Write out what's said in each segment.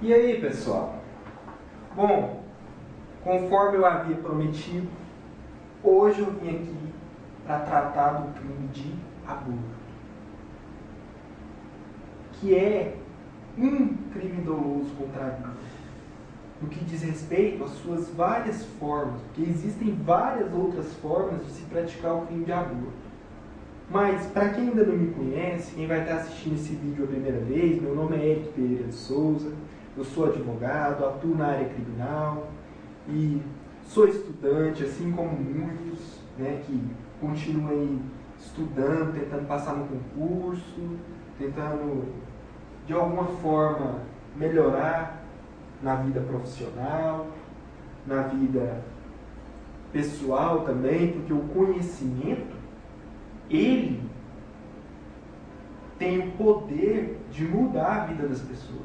E aí, pessoal? Bom, conforme eu havia prometido, hoje eu vim aqui para tratar do crime de aborto, que é um crime doloso contra a vida, no que diz respeito às suas várias formas, porque existem várias outras formas de se praticar o crime de aborto. Mas, para quem ainda não me conhece, quem vai estar assistindo esse vídeo a primeira vez, meu nome é Eric Pereira de Souza, eu sou advogado, atuo na área criminal e sou estudante, assim como muitos, né, que continuam aí estudando, tentando passar no concurso, tentando, de alguma forma, melhorar na vida profissional, na vida pessoal também, porque o conhecimento, ele tem o poder de mudar a vida das pessoas.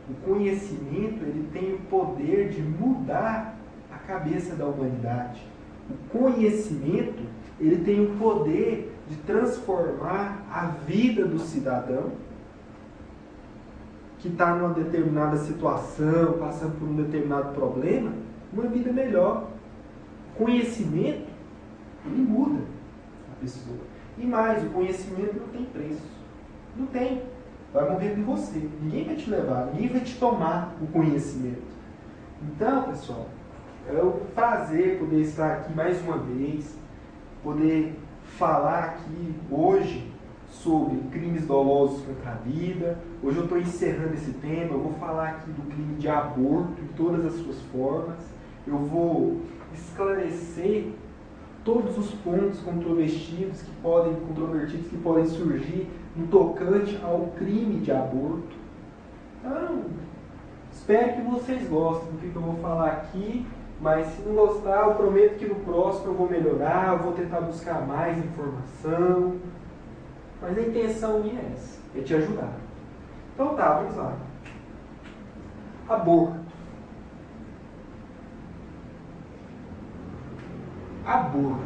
O conhecimento, ele tem o poder de mudar a cabeça da humanidade. O conhecimento, ele tem o poder de transformar a vida do cidadão que está numa determinada situação, passando por um determinado problema, uma vida melhor. O conhecimento, ele muda a pessoa. E mais, o conhecimento não tem preço. Não tem. Vai morrer com você. Ninguém vai te levar, ninguém vai te tomar o conhecimento. Então, pessoal, é um prazer poder estar aqui mais uma vez, poder falar aqui hoje sobre crimes dolosos contra a vida. Hoje eu estou encerrando esse tema, eu vou falar aqui do crime de aborto em todas as suas formas. Eu vou esclarecer todos os pontos controvertidos que podem surgir no tocante ao crime de aborto. Então, espero que vocês gostem do que eu vou falar aqui, mas se não gostar, eu prometo que no próximo eu vou melhorar, eu vou tentar buscar mais informação. Mas a intenção minha é essa, é te ajudar. Então tá, vamos lá. Aborto. Aborto.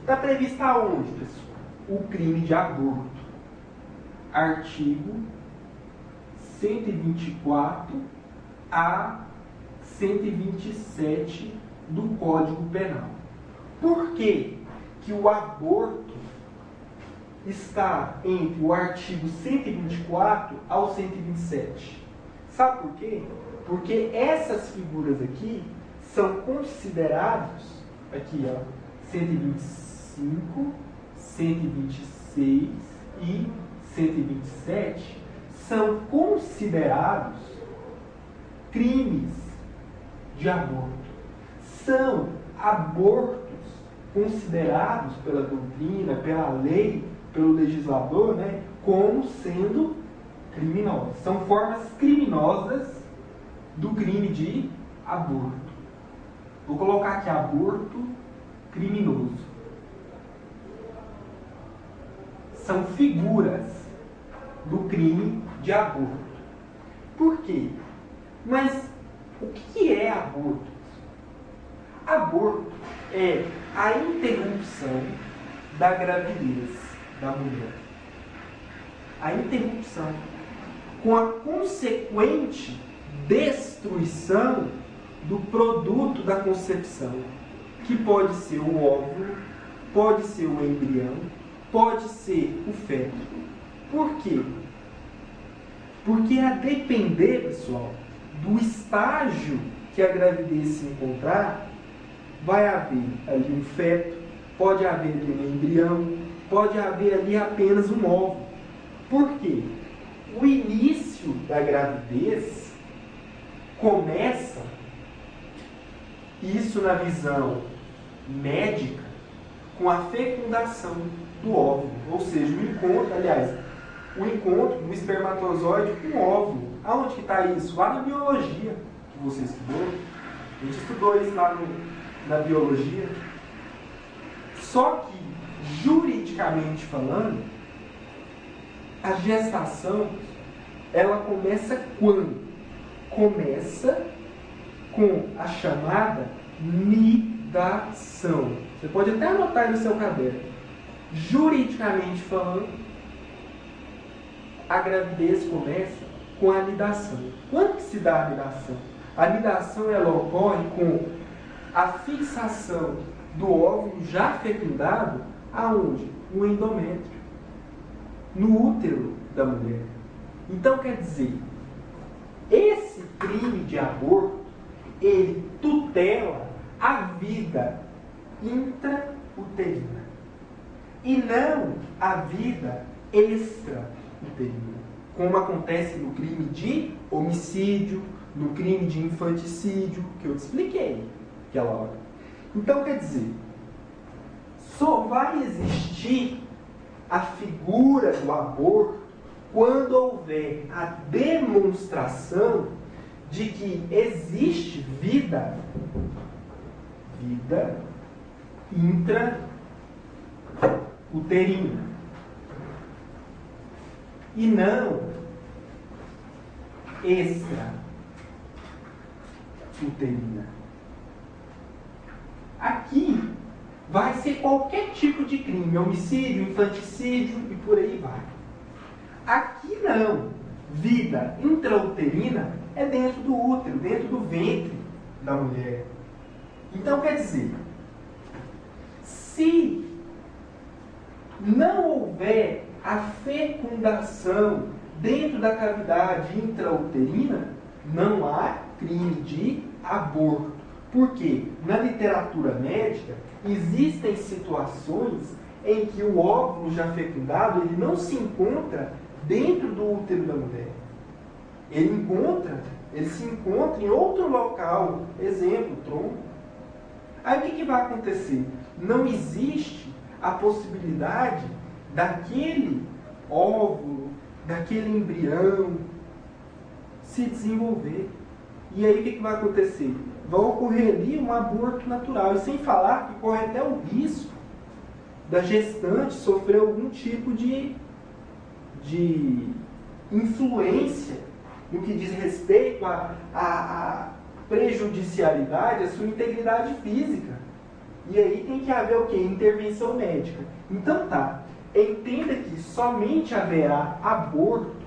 Está previsto aonde, pessoal? O crime de aborto. Artigo 124 a 127 do Código Penal. Por que que o aborto está entre o artigo 124 ao 127? Sabe por quê? Porque essas figuras aqui são considerados, aqui ó, 125, 126 e 127, são considerados crimes de aborto. São abortos considerados pela doutrina, pela lei, pelo legislador, né, como sendo criminosos. São formas criminosas do crime de aborto. Vou colocar aqui aborto criminoso. São figuras do crime de aborto. Por quê? Mas o que é aborto? Aborto é a interrupção da gravidez da mulher. A interrupção com a consequente destruição do produto da concepção, que pode ser o óvulo, pode ser o embrião, pode ser o feto. Por quê? Porque a depender, pessoal, do estágio que a gravidez se encontrar, vai haver ali um feto, pode haver ali um embrião, pode haver ali apenas um óvulo. Por quê? O início da gravidez começa, isso na visão médica, com a fecundação do óvulo. Ou seja, o encontro do espermatozoide com o óvulo. Aonde que está isso? Lá na biologia que você estudou. A gente estudou isso lá na biologia. Só que, juridicamente falando, a gestação, ela começa quando? Começa com a chamada nidação. Você pode até anotar aí no seu caderno. Juridicamente falando, a gravidez começa com a anidação. Quando que se dá a anidação? A anidação ela ocorre com a fixação do óvulo já fecundado aonde? No endométrio, no útero da mulher. Então quer dizer, esse crime de aborto, ele tutela a vida intrauterina e não a vida extrauterina, como acontece no crime de homicídio, no crime de infanticídio, que eu te expliquei aquela hora. Então, quer dizer, só vai existir a figura do aborto quando houver a demonstração de que existe vida intrauterina e não extrauterina. Aqui vai ser qualquer tipo de crime, homicídio, infanticídio e por aí vai. Aqui não. Vida intrauterina é dentro do útero, dentro do ventre da mulher. Então quer dizer, se não houver a fecundação dentro da cavidade intrauterina, não há crime de aborto. Porque na literatura médica existem situações em que o óvulo já fecundado ele não se encontra dentro do útero da mulher. Ele se encontra em outro local, exemplo, tronco. Aí o que vai acontecer? Não existe a possibilidade daquele óvulo, daquele embrião se desenvolver. E aí o que vai acontecer? Vai ocorrer ali um aborto natural. E sem falar que corre até o risco da gestante sofrer algum tipo de influência no que diz respeito à prejudicialidade, à sua integridade física. E aí tem que haver o quê? Intervenção médica. Então tá, entenda que somente haverá aborto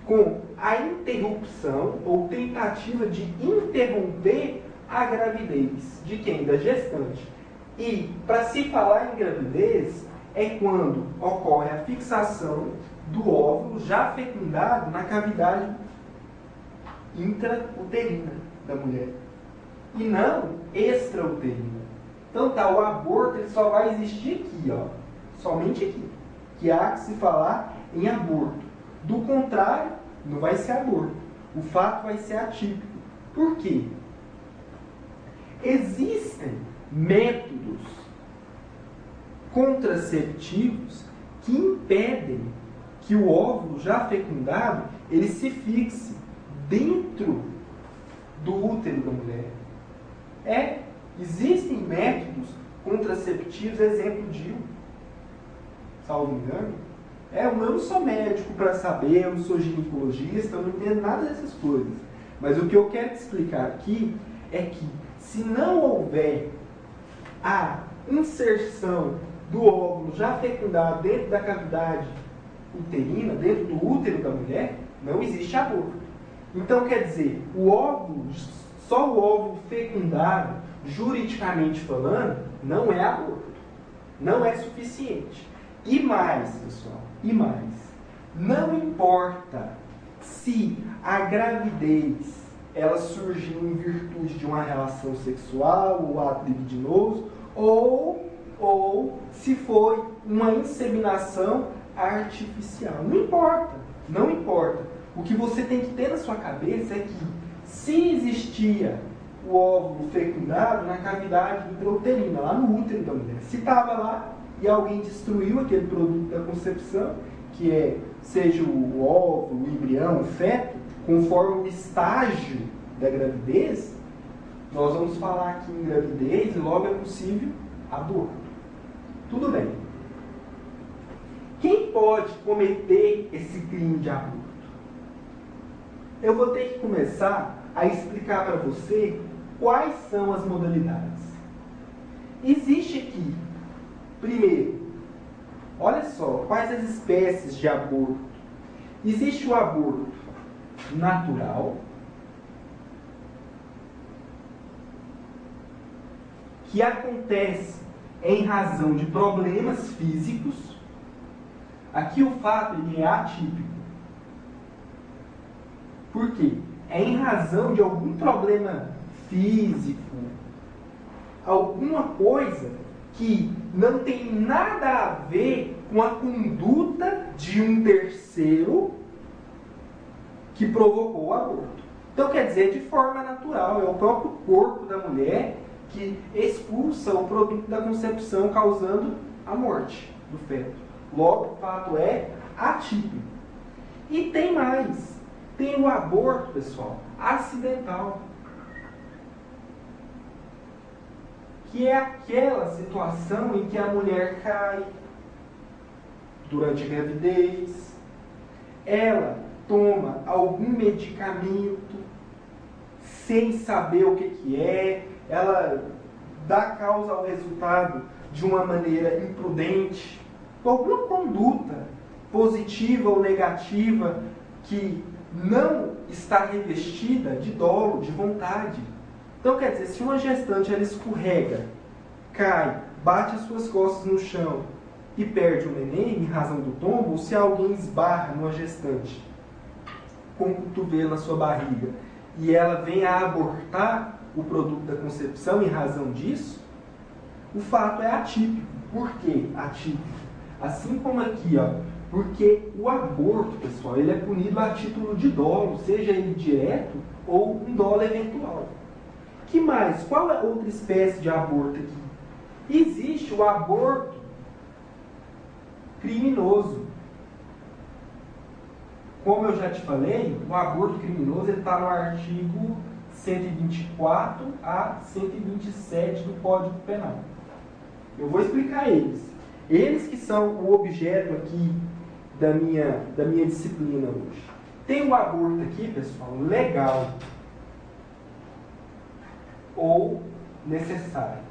com a interrupção ou tentativa de interromper a gravidez. De quem? Da gestante. E para se falar em gravidez é quando ocorre a fixação do óvulo já fecundado na cavidade intrauterina da mulher e não extrauterina. Então tá, o aborto ele só vai existir aqui, ó, somente aqui, que há que se falar em aborto. Do contrário, não vai ser aborto. O fato vai ser atípico. Por quê? Existem métodos contraceptivos que impedem que o óvulo já fecundado ele se fixe dentro do útero da mulher. Existem métodos contraceptivos, exemplo DIU, salvo engano. Eu não sou médico para saber, eu não sou ginecologista, eu não entendo nada dessas coisas. Mas o que eu quero te explicar aqui é que se não houver a inserção do óvulo já fecundado dentro da cavidade uterina, dentro do útero da mulher, não existe aborto. Então quer dizer, só o óvulo fecundado, juridicamente falando, não é aborto. Não é suficiente. E mais, pessoal, não importa se a gravidez ela surgiu em virtude de uma relação sexual ou ato libidinoso, ou se foi uma inseminação artificial. Não importa. O que você tem que ter na sua cabeça é que se existia o óvulo fecundado na cavidade intrauterina, lá no útero da mulher, se estava lá e alguém destruiu aquele produto da concepção, que seja o óvulo, o embrião, o feto, conforme o estágio da gravidez, nós vamos falar aqui em gravidez e logo é possível aborto. Tudo bem. Quem pode cometer esse crime de aborto? Eu vou ter que começar a explicar para você quais são as modalidades. Existe aqui, primeiro, olha só, quais as espécies de aborto. Existe o aborto natural que acontece em razão de problemas físicos. Aqui o fato ele é atípico. Por quê? É em razão de algum problema físico, alguma coisa que não tem nada a ver com a conduta de um terceiro que provocou o aborto. Então, quer dizer, de forma natural, é o próprio corpo da mulher que expulsa o produto da concepção, causando a morte do feto. Logo, o fato é atípico. E tem mais. Tem o aborto, pessoal, acidental. Que é aquela situação em que a mulher cai durante a gravidez, ela toma algum medicamento sem saber o que é, ela dá causa ao resultado de uma maneira imprudente, alguma conduta positiva ou negativa que não está revestida de dolo, de vontade. Então, quer dizer, se uma gestante ela escorrega, cai, bate as suas costas no chão e perde o neném em razão do tombo, ou se alguém esbarra numa gestante com o cotovelo na sua barriga e ela vem a abortar o produto da concepção em razão disso, o fato é atípico. Por que atípico? Assim como aqui, porque o aborto, pessoal, ele é punido a título de dolo, seja ele direto ou um dolo eventual. Que mais? Qual é outra espécie de aborto aqui? Existe o aborto criminoso. Como eu já te falei, o aborto criminoso está no artigo 124 a 127 do Código Penal. Eu vou explicar eles. Eles que são o objeto aqui da minha disciplina hoje. Tem o aborto aqui, pessoal, legal ou necessário.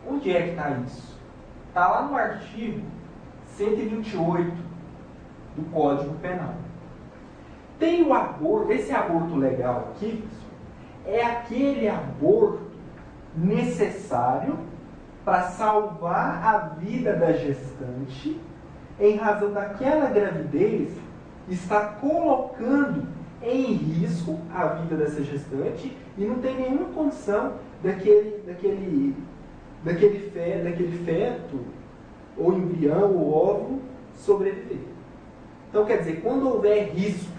Onde é que está isso? Está lá no artigo 128 do Código Penal. Tem o aborto, esse aborto legal aqui, pessoal, é aquele aborto necessário para salvar a vida da gestante em razão daquela gravidez estar colocando em risco a vida dessa gestante e não tem nenhuma condição daquele feto, ou embrião, ou óvulo, sobreviver. Então, quer dizer, quando houver risco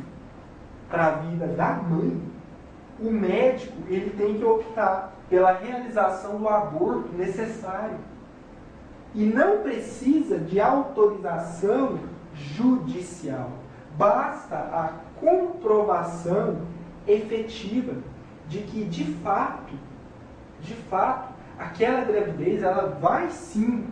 para a vida da mãe, o médico ele tem que optar pela realização do aborto necessário. E não precisa de autorização judicial. Basta a comprovação efetiva de que, de fato, aquela gravidez ela vai sim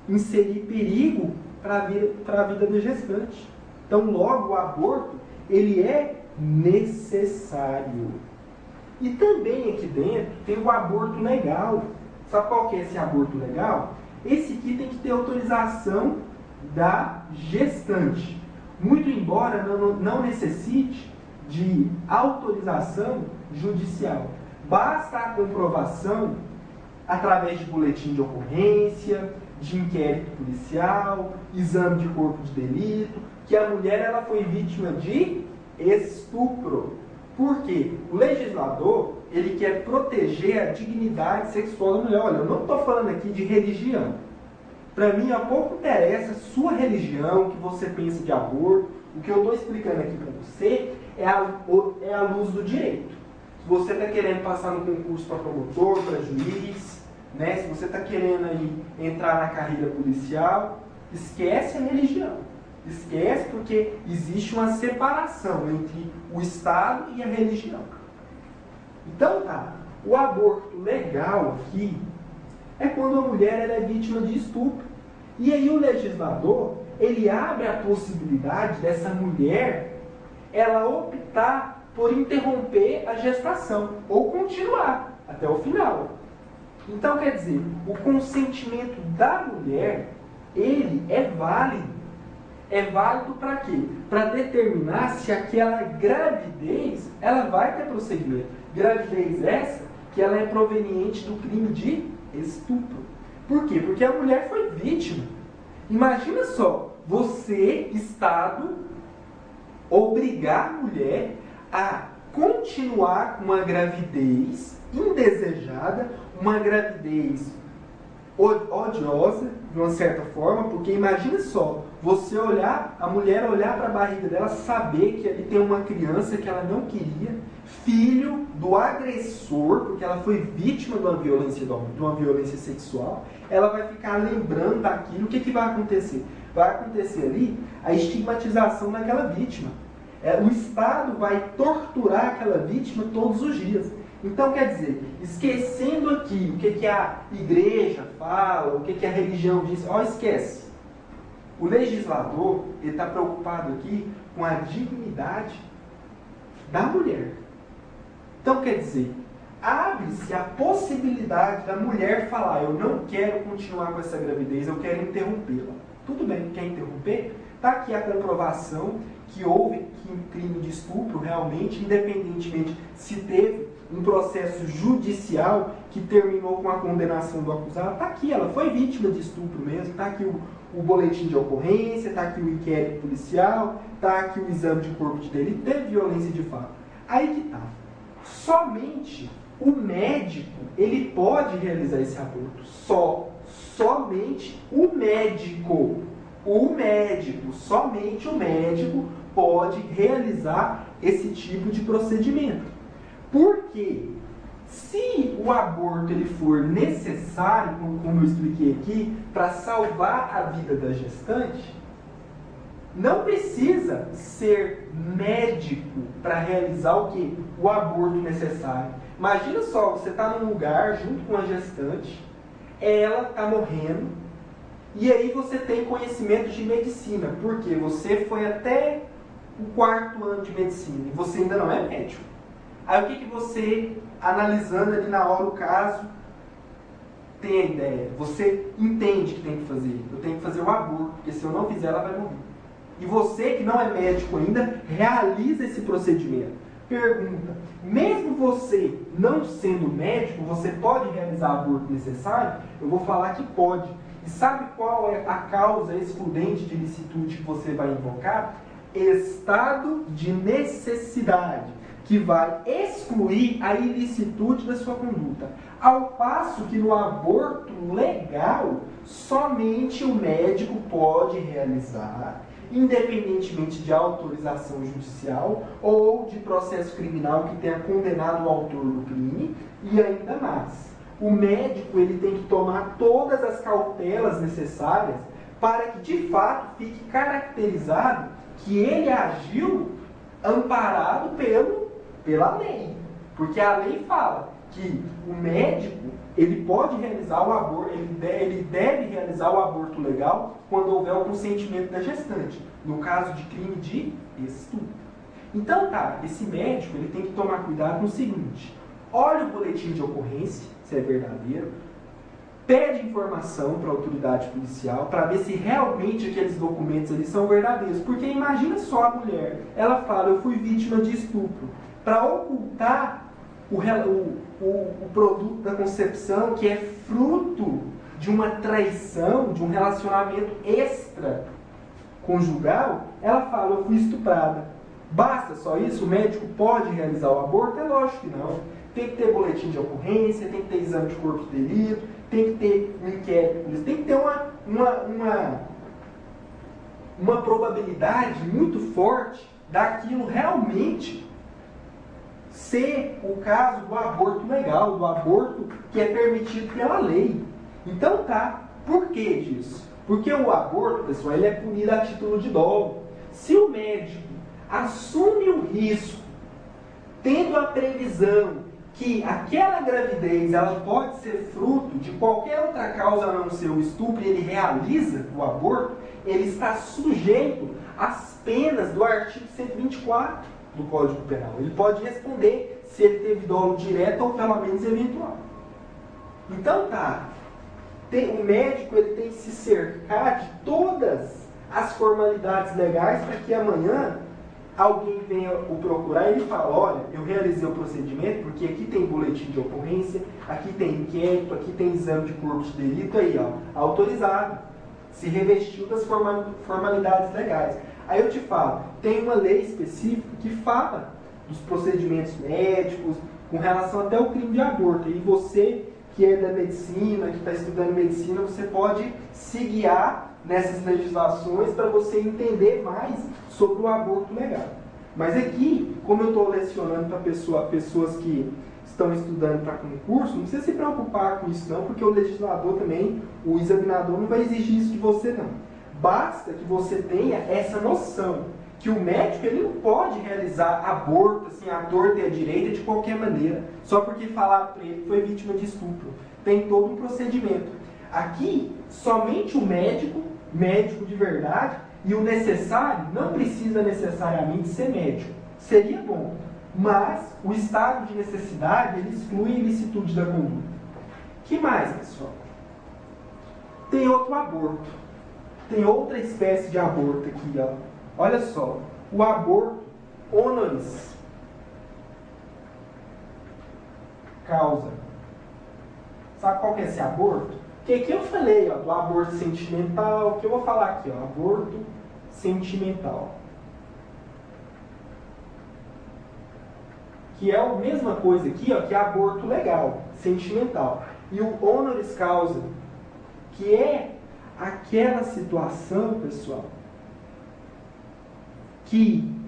inserir perigo para a vida da gestante. Então, logo, o aborto ele é necessário. E também aqui dentro tem o aborto legal. Sabe qual que é esse aborto legal? Esse aqui tem que ter autorização da gestante. Muito embora não necessite de autorização judicial. Basta a comprovação através de boletim de ocorrência, de inquérito policial, exame de corpo de delito, que a mulher ela foi vítima de estupro. Por quê? O legislador ele quer proteger a dignidade sexual da mulher. Olha, eu não estou falando aqui de religião. Para mim, pouco interessa a sua religião, o que você pensa de aborto. O que eu estou explicando aqui para você é a luz do direito. Se você está querendo passar no concurso para promotor, para juiz, né? Se você está querendo aí entrar na carreira policial, esquece a religião. Esquece porque existe uma separação entre o Estado e a religião. Então tá, o aborto legal aqui é quando a mulher ela é vítima de estupro. E aí o legislador, ele abre a possibilidade dessa mulher ela optar por interromper a gestação ou continuar até o final. Então, quer dizer, o consentimento da mulher ele é válido. É válido para quê? Para determinar se aquela gravidez ela vai ter prosseguimento. Gravidez essa que ela é proveniente do crime de estupro. Por quê? Porque a mulher foi vítima. Imagina só, você, Estado, obrigar a mulher a continuar com uma gravidez indesejada, uma gravidez odiosa, de uma certa forma, porque imagina só, você olhar, a mulher olhar para a barriga dela, saber que ali tem uma criança que ela não queria, filho do agressor, porque ela foi vítima de uma violência sexual, ela vai ficar lembrando daquilo. O que vai acontecer? Vai acontecer ali a estigmatização daquela vítima. O Estado vai torturar aquela vítima todos os dias. Então, quer dizer, esquecendo aqui o que a igreja fala, o que a religião diz, esquece. O legislador está preocupado aqui com a dignidade da mulher. Então, quer dizer, abre-se a possibilidade da mulher falar: eu não quero continuar com essa gravidez, eu quero interrompê-la. Tudo bem, quer interromper? Está aqui a comprovação que houve crime de estupro realmente, independentemente se teve um processo judicial que terminou com a condenação do acusado. Está aqui, ela foi vítima de estupro mesmo, está aqui o boletim de ocorrência, está aqui o inquérito policial, está aqui o exame de corpo de delito, teve violência de fato. Aí que está. Somente o médico, ele pode realizar esse aborto. Somente o médico. Somente o médico pode realizar esse tipo de procedimento. Porque se o aborto ele for necessário, como eu expliquei aqui, para salvar a vida da gestante, não precisa ser médico para realizar o quê? O aborto necessário. Imagina só, você está num lugar junto com a gestante, ela está morrendo, e aí você tem conhecimento de medicina, porque você foi até o 4º ano de medicina e você ainda não é médico. Aí o que você, analisando ali na hora o caso, tem a ideia? Você entende que tem que fazer. Eu tenho que fazer o aborto, porque se eu não fizer, ela vai morrer. E você, que não é médico ainda, realiza esse procedimento. Pergunta: mesmo você não sendo médico, você pode realizar aborto necessário? Eu vou falar que pode. E sabe qual é a causa excludente de ilicitude que você vai invocar? Estado de necessidade, que vai excluir a ilicitude da sua conduta. Ao passo que no aborto legal, somente o médico pode realizar, independentemente de autorização judicial ou de processo criminal que tenha condenado o autor do crime, e ainda mais. O médico ele tem que tomar todas as cautelas necessárias para que, de fato, fique caracterizado que ele agiu amparado pela lei. Porque a lei fala que o médico ele pode realizar o aborto, ele deve realizar o aborto legal quando houver o consentimento da gestante, no caso de crime de estupro. Então, esse médico ele tem que tomar cuidado no seguinte: olha o boletim de ocorrência, se é verdadeiro, pede informação para a autoridade policial para ver se realmente aqueles documentos ali são verdadeiros. Porque imagina só a mulher, ela fala: eu fui vítima de estupro. Para ocultar o produto da concepção, que é fruto de uma traição, de um relacionamento extraconjugal, ela fala: eu fui estuprada. Basta só isso? O médico pode realizar o aborto? É lógico que não. Tem que ter boletim de ocorrência, tem que ter exame de corpo de delito, tem que ter um inquérito, tem que ter uma probabilidade muito forte daquilo realmente ser o caso do aborto legal, do aborto que é permitido pela lei. Então por que disso? Porque o aborto, pessoal, ele é punido a título de dolo. Se o médico assume o risco, tendo a previsão que aquela gravidez ela pode ser fruto de qualquer outra causa a não ser o estupro, e ele realiza o aborto, ele está sujeito às penas do artigo 124 do Código Penal. Ele pode responder se ele teve dolo direto ou pelo menos eventual. Então o médico ele tem que se cercar de todas as formalidades legais para que amanhã alguém venha o procurar e ele fala, olha, eu realizei o procedimento porque aqui tem boletim de ocorrência, aqui tem inquérito, aqui tem exame de corpo de delito, aí ó, autorizado, se revestiu das formalidades legais. Aí eu te falo, tem uma lei específica que fala dos procedimentos médicos com relação até ao crime de aborto, e você que é da medicina, que está estudando medicina, você pode se guiar nessas legislações para você entender mais sobre o aborto legal. Mas aqui, como eu estou lecionando para pessoas que estão estudando para concurso, não precisa se preocupar com isso não, porque o legislador também, o examinador não vai exigir isso de você não. Basta que você tenha essa noção, que o médico ele não pode realizar aborto, assim, à torta e à direita, de qualquer maneira, só porque falaram para ele que foi vítima de estupro. Tem todo um procedimento. Aqui, somente o médico de verdade, e o necessário não precisa necessariamente ser médico. Seria bom, mas o estado de necessidade ele exclui a ilicitude da conduta. Que mais, pessoal? Tem outro aborto. Tem outra espécie de aborto aqui, ó. Olha só, o aborto honoris causa. Sabe qual que é esse aborto? Porque aqui eu falei ó, do aborto sentimental, que eu vou falar aqui, ó, aborto sentimental. Que é a mesma coisa aqui, ó, que aborto legal, sentimental. E o honoris causa, que é aquela situação, pessoal, que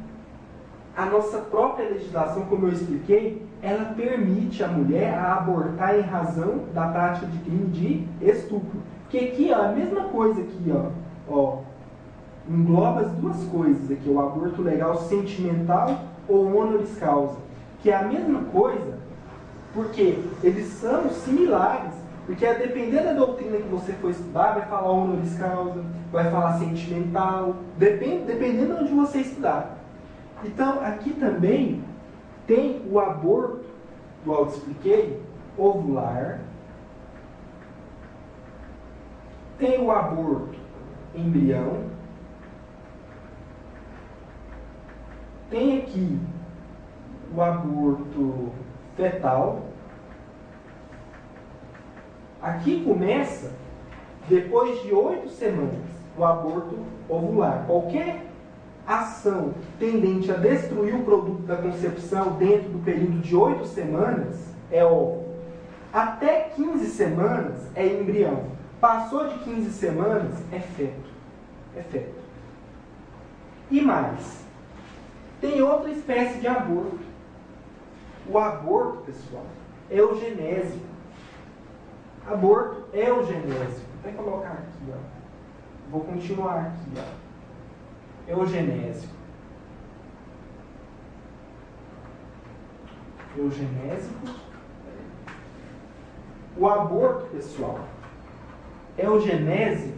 a nossa própria legislação, como eu expliquei, ela permite a mulher a abortar em razão da prática de crime de estupro. Porque aqui, ó, a mesma coisa aqui, ó, engloba as duas coisas aqui, o aborto legal sentimental ou honoris causa, que é a mesma coisa, porque eles são similares, porque a depender da doutrina que você for estudar, vai falar honoris causa, vai falar sentimental, dependendo de onde você estudar. Então, aqui também tem o aborto, igual eu expliquei, ovular, tem o aborto embrião, tem aqui o aborto fetal. Aqui começa, depois de 8 semanas, o aborto ovular. Qualquer ação tendente a destruir o produto da concepção dentro do período de 8 semanas é óvulo. Até 15 semanas é embrião. Passou de 15 semanas é feto. É feto. E mais, tem outra espécie de aborto. O aborto, pessoal, é eugenésico. Aborto é eugenésico. Vou até colocar aqui, ó. Vou continuar aqui, ó. Eugenésico. Eugenésico. O aborto, pessoal, eugenésico.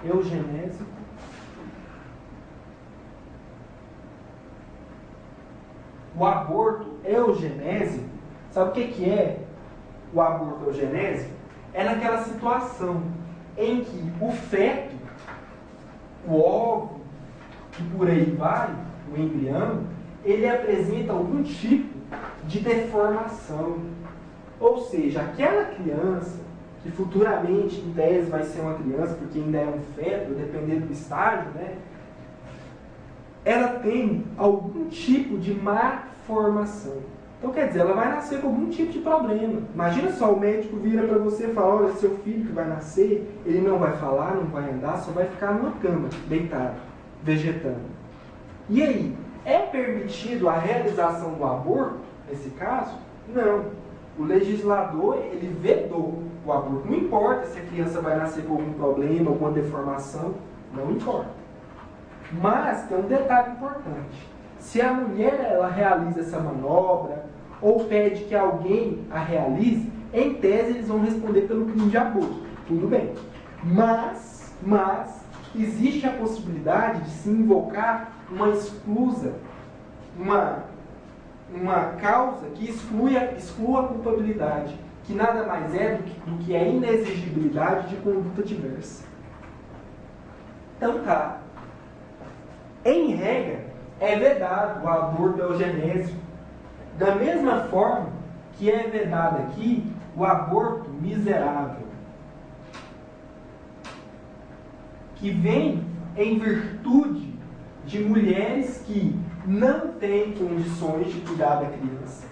Eugenésico. O aborto eugenésico, sabe o que é o aborto eugenésico? É naquela situação em que o feto, o óvulo, e por aí vai, o embrião, ele apresenta algum tipo de deformação. Ou seja, aquela criança, que futuramente, em tese, vai ser uma criança, porque ainda é um feto, dependendo do estágio, né? Ela tem algum tipo de malformação. Então, quer dizer, ela vai nascer com algum tipo de problema. Imagina só, o médico vira para você e fala, olha, seu filho que vai nascer, ele não vai falar, não vai andar, só vai ficar numa cama, deitado, vegetando. E aí, é permitido a realização do aborto, nesse caso? Não. O legislador, ele vedou o aborto. Não importa se a criança vai nascer com algum problema, alguma deformação, não importa. Mas tem um detalhe importante. Se a mulher ela realiza essa manobra ou pede que alguém a realize, em tese eles vão responder pelo crime de aborto. Tudo bem. Mas existe a possibilidade de se invocar uma escusa, uma causa que exclua a culpabilidade, que nada mais é do que a inexigibilidade de conduta diversa. Então tá. Em regra, é vedado o aborto eugenésico, da mesma forma que é vedado aqui o aborto miserável, que vem em virtude de mulheres que não têm condições de cuidar da criança,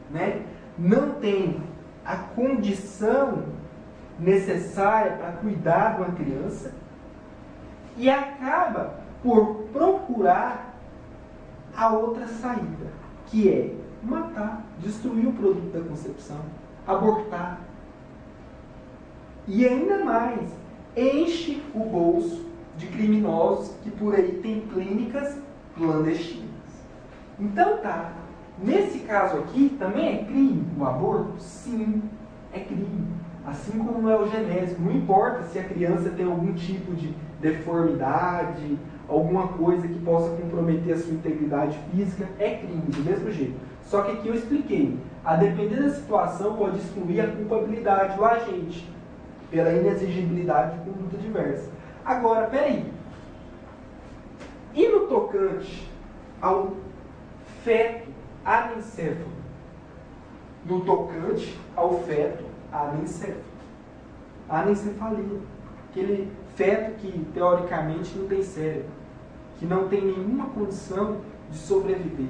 né? Não têm a condição necessária para cuidar de uma criança e acaba por procurar a outra saída, que é matar, destruir o produto da concepção, abortar. E ainda mais, enche o bolso de criminosos que por aí tem clínicas clandestinas. Então tá, nesse caso aqui, também é crime o aborto? Sim, é crime. Assim como é o genésico. Não importa se a criança tem algum tipo de deformidade, alguma coisa que possa comprometer a sua integridade física, é crime, do mesmo jeito. Só que aqui eu expliquei, a depender da situação pode excluir a culpabilidade do agente, pela inexigibilidade de conduta diversa. Agora, peraí. E no tocante ao feto anencefalo? No tocante ao feto anencefalo. Anencefalia. Aquele feto que, teoricamente, não tem cérebro. Que não tem nenhuma condição de sobreviver.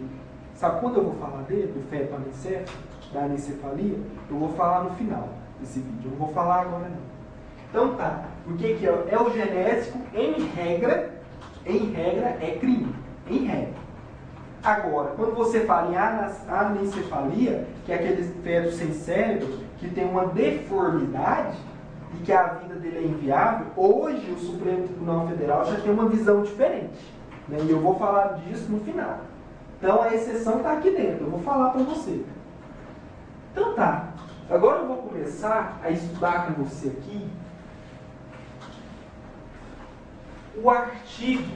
Sabe quando eu vou falar dele, do feto anencefalo, da anencefalia? Eu vou falar no final desse vídeo. Eu não vou falar agora, não. Então tá, o que é? É o genésico, em regra é crime, em regra. Agora, quando você fala em anencefalia, que é aquele feto sem cérebro, que tem uma deformidade e que a vida dele é inviável, hoje o Supremo Tribunal Federal já tem uma visão diferente, né? E eu vou falar disso no final. Então a exceção está aqui dentro, eu vou falar para você. Então tá, agora eu vou começar a estudar com você aqui o artigo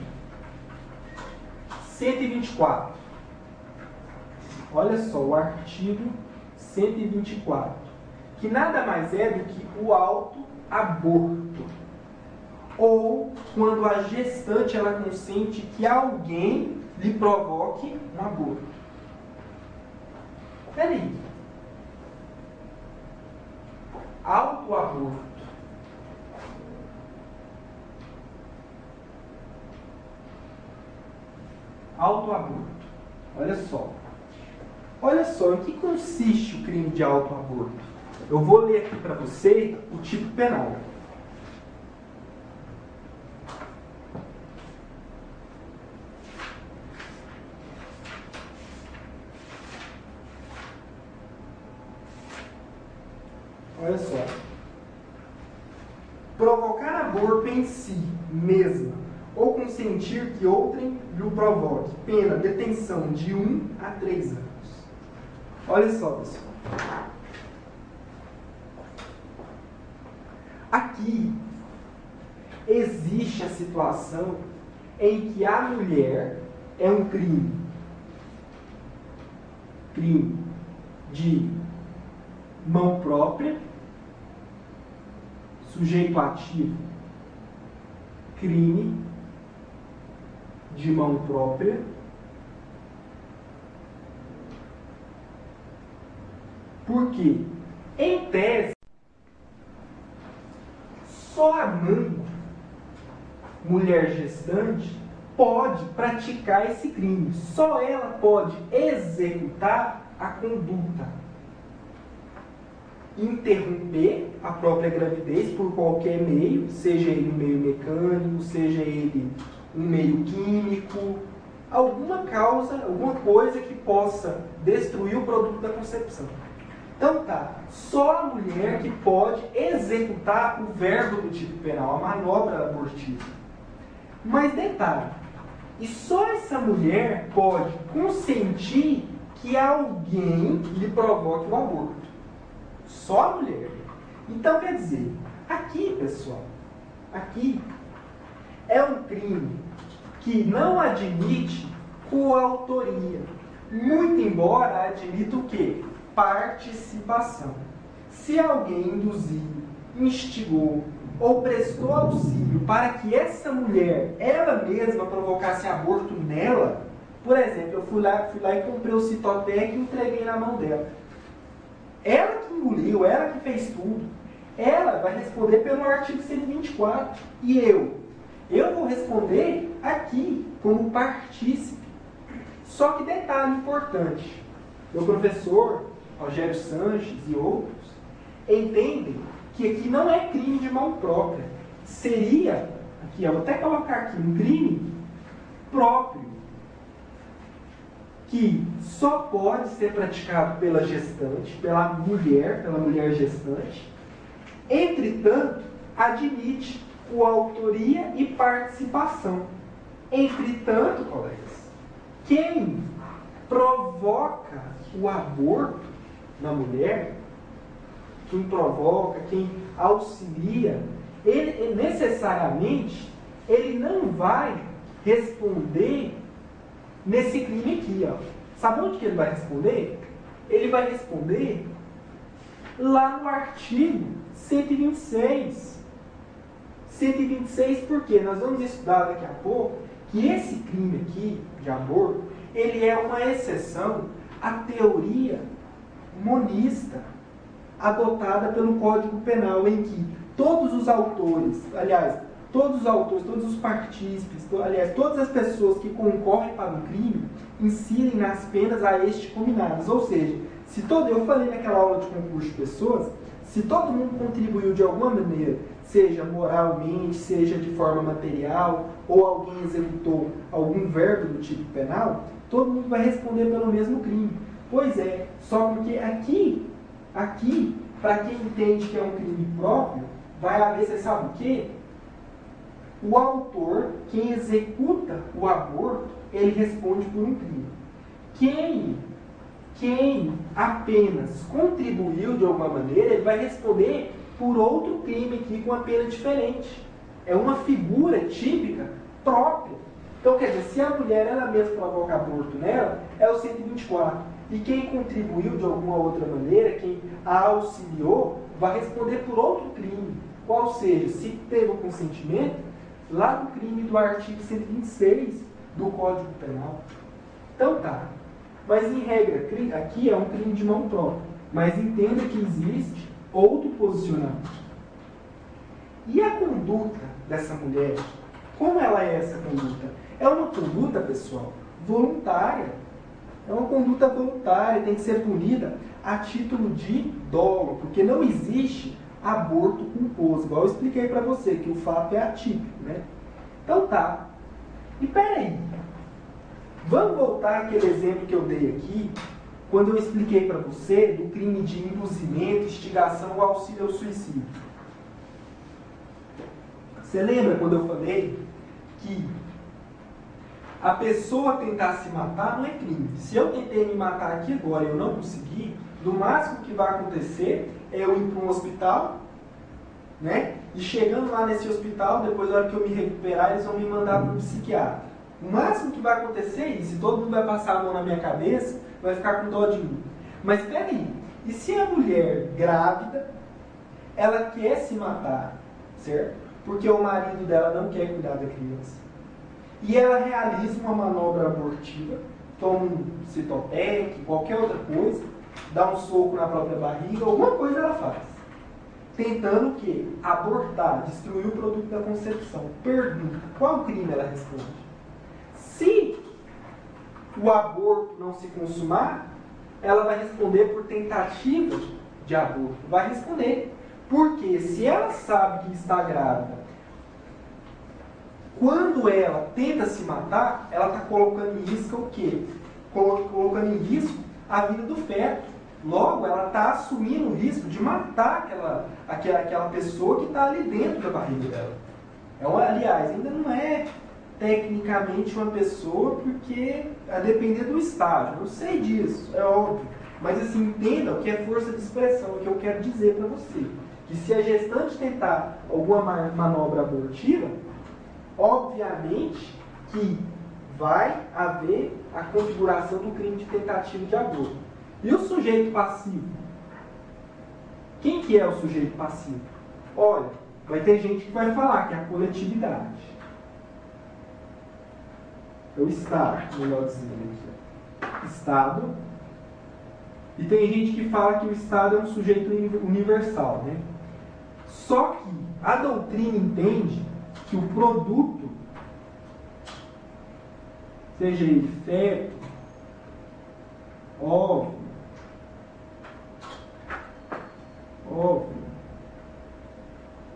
124. Olha só, o artigo 124, que nada mais é do que o autoaborto, ou quando a gestante ela consente que alguém lhe provoque um aborto. Peraí. Autoaborto. Autoaborto. Olha só. Olha só, em que consiste o crime de autoaborto? Eu vou ler aqui para você o tipo penal. Olha só. Provocar aborto em si mesmo, ou consentir que outrem lhe provoque. Pena, detenção de 1 a 3 anos. Olha só, pessoal. Aqui existe a situação em que a mulher é um crime de mão própria, sujeito ativo, crime de mão própria, porque, em tese, só a mãe, mulher gestante, pode praticar esse crime. Só ela pode executar a conduta. Interromper a própria gravidez por qualquer meio, seja ele um meio mecânico, seja ele um meio químico, alguma causa, alguma coisa que possa destruir o produto da concepção. Então tá, só a mulher que pode executar o verbo do tipo penal, a manobra abortiva. Mas detalhe, e só essa mulher pode consentir que alguém lhe provoque o aborto. Só a mulher. Então quer dizer, aqui pessoal, aqui é um crime que não admite coautoria. Muito embora admita o quê? Participação. Se alguém induziu, instigou ou prestou auxílio para que essa mulher, ela mesma, provocasse aborto nela, por exemplo, eu fui lá e comprei o Citotec e entreguei na mão dela. Ela que engoliu, ela que fez tudo. Ela vai responder pelo artigo 124. E eu vou responder aqui como partícipe. Só que detalhe importante, meu professor Rogério Sanches e outros entendem que aqui não é crime de mão própria. Seria, aqui, eu vou até colocar aqui, um crime próprio, que só pode ser praticado pela gestante, pela mulher gestante. Entretanto, admite coautoria e participação. Entretanto, colegas, quem provoca o aborto na mulher, quem provoca, quem auxilia, ele necessariamente ele não vai responder nesse crime aqui, ó. Sabe onde que ele vai responder? Ele vai responder lá no artigo 126. 126 porque nós vamos estudar daqui a pouco que esse crime aqui de aborto, ele é uma exceção à teoria monista adotada pelo Código Penal, em que todos os autores, todos os partícipes, todas as pessoas que concorrem para o crime, incidem nas penas a este combinadas. Ou seja, eu falei naquela aula de concurso de pessoas, se todo mundo contribuiu de alguma maneira, seja moralmente, seja de forma material, ou alguém executou algum verbo do tipo penal, todo mundo vai responder pelo mesmo crime. Pois é, só porque aqui, para quem entende que é um crime próprio, vai haver, você sabe o quê? O autor, quem executa o aborto, ele responde por um crime. Quem apenas contribuiu de alguma maneira, ele vai responder por outro crime aqui com uma pena diferente. É uma figura típica própria. Então, quer dizer, se a mulher ela mesma provoca aborto nela, é o 124. E quem contribuiu de alguma outra maneira, quem a auxiliou, vai responder por outro crime. Qual seja, se teve o consentimento, lá no crime do artigo 126 do Código Penal. Então tá. Mas em regra, aqui é um crime de mão própria. Mas entenda que existe outro posicionamento. E a conduta dessa mulher? Como ela é essa conduta? É uma conduta, pessoal, voluntária. É uma conduta voluntária, tem que ser punida a título de dolo, porque não existe aborto culposo, igual eu expliquei para você, que o fato é atípico, né? Então tá. E peraí, vamos voltar àquele exemplo que eu dei aqui, quando eu expliquei para você do crime de induzimento, instigação ou auxílio ao suicídio. Você lembra quando eu falei que a pessoa tentar se matar não é crime? Se eu tentei me matar aqui agora e eu não consegui, no máximo que vai acontecer é eu ir para um hospital, né? E chegando lá nesse hospital, depois da hora que eu me recuperar, eles vão me mandar para um psiquiatra. O máximo que vai acontecer é isso. E todo mundo vai passar a mão na minha cabeça, vai ficar com dó de mim. Mas peraí, e se a mulher grávida, ela quer se matar, certo? Porque o marido dela não quer cuidar da criança. E ela realiza uma manobra abortiva, toma um Citotec, qualquer outra coisa, dá um soco na própria barriga, alguma coisa ela faz. Tentando o quê? Abortar, destruir o produto da concepção. Pergunta, qual crime ela responde? Se o aborto não se consumar, ela vai responder por tentativa de aborto. Vai responder. Porque se ela sabe que está grávida, quando ela tenta se matar, ela está colocando em risco o quê? Colocando em risco a vida do feto. Logo, ela está assumindo o risco de matar aquela pessoa que está ali dentro da barriga dela. Aliás, ainda não é tecnicamente uma pessoa, porque a depender do estágio. Eu sei disso, é óbvio. Mas assim, entenda o que é força de expressão, o que eu quero dizer para você. Que se a gestante tentar alguma manobra abortiva, obviamente que vai haver a configuração do crime de tentativa de aborto. E o sujeito passivo? Quem que é o sujeito passivo? Olha, vai ter gente que vai falar que é a coletividade. É o Estado, melhor dizendo. Estado. E tem gente que fala que o Estado é um sujeito universal, né? Só que a doutrina entende que o produto, seja ele feto, óvulo,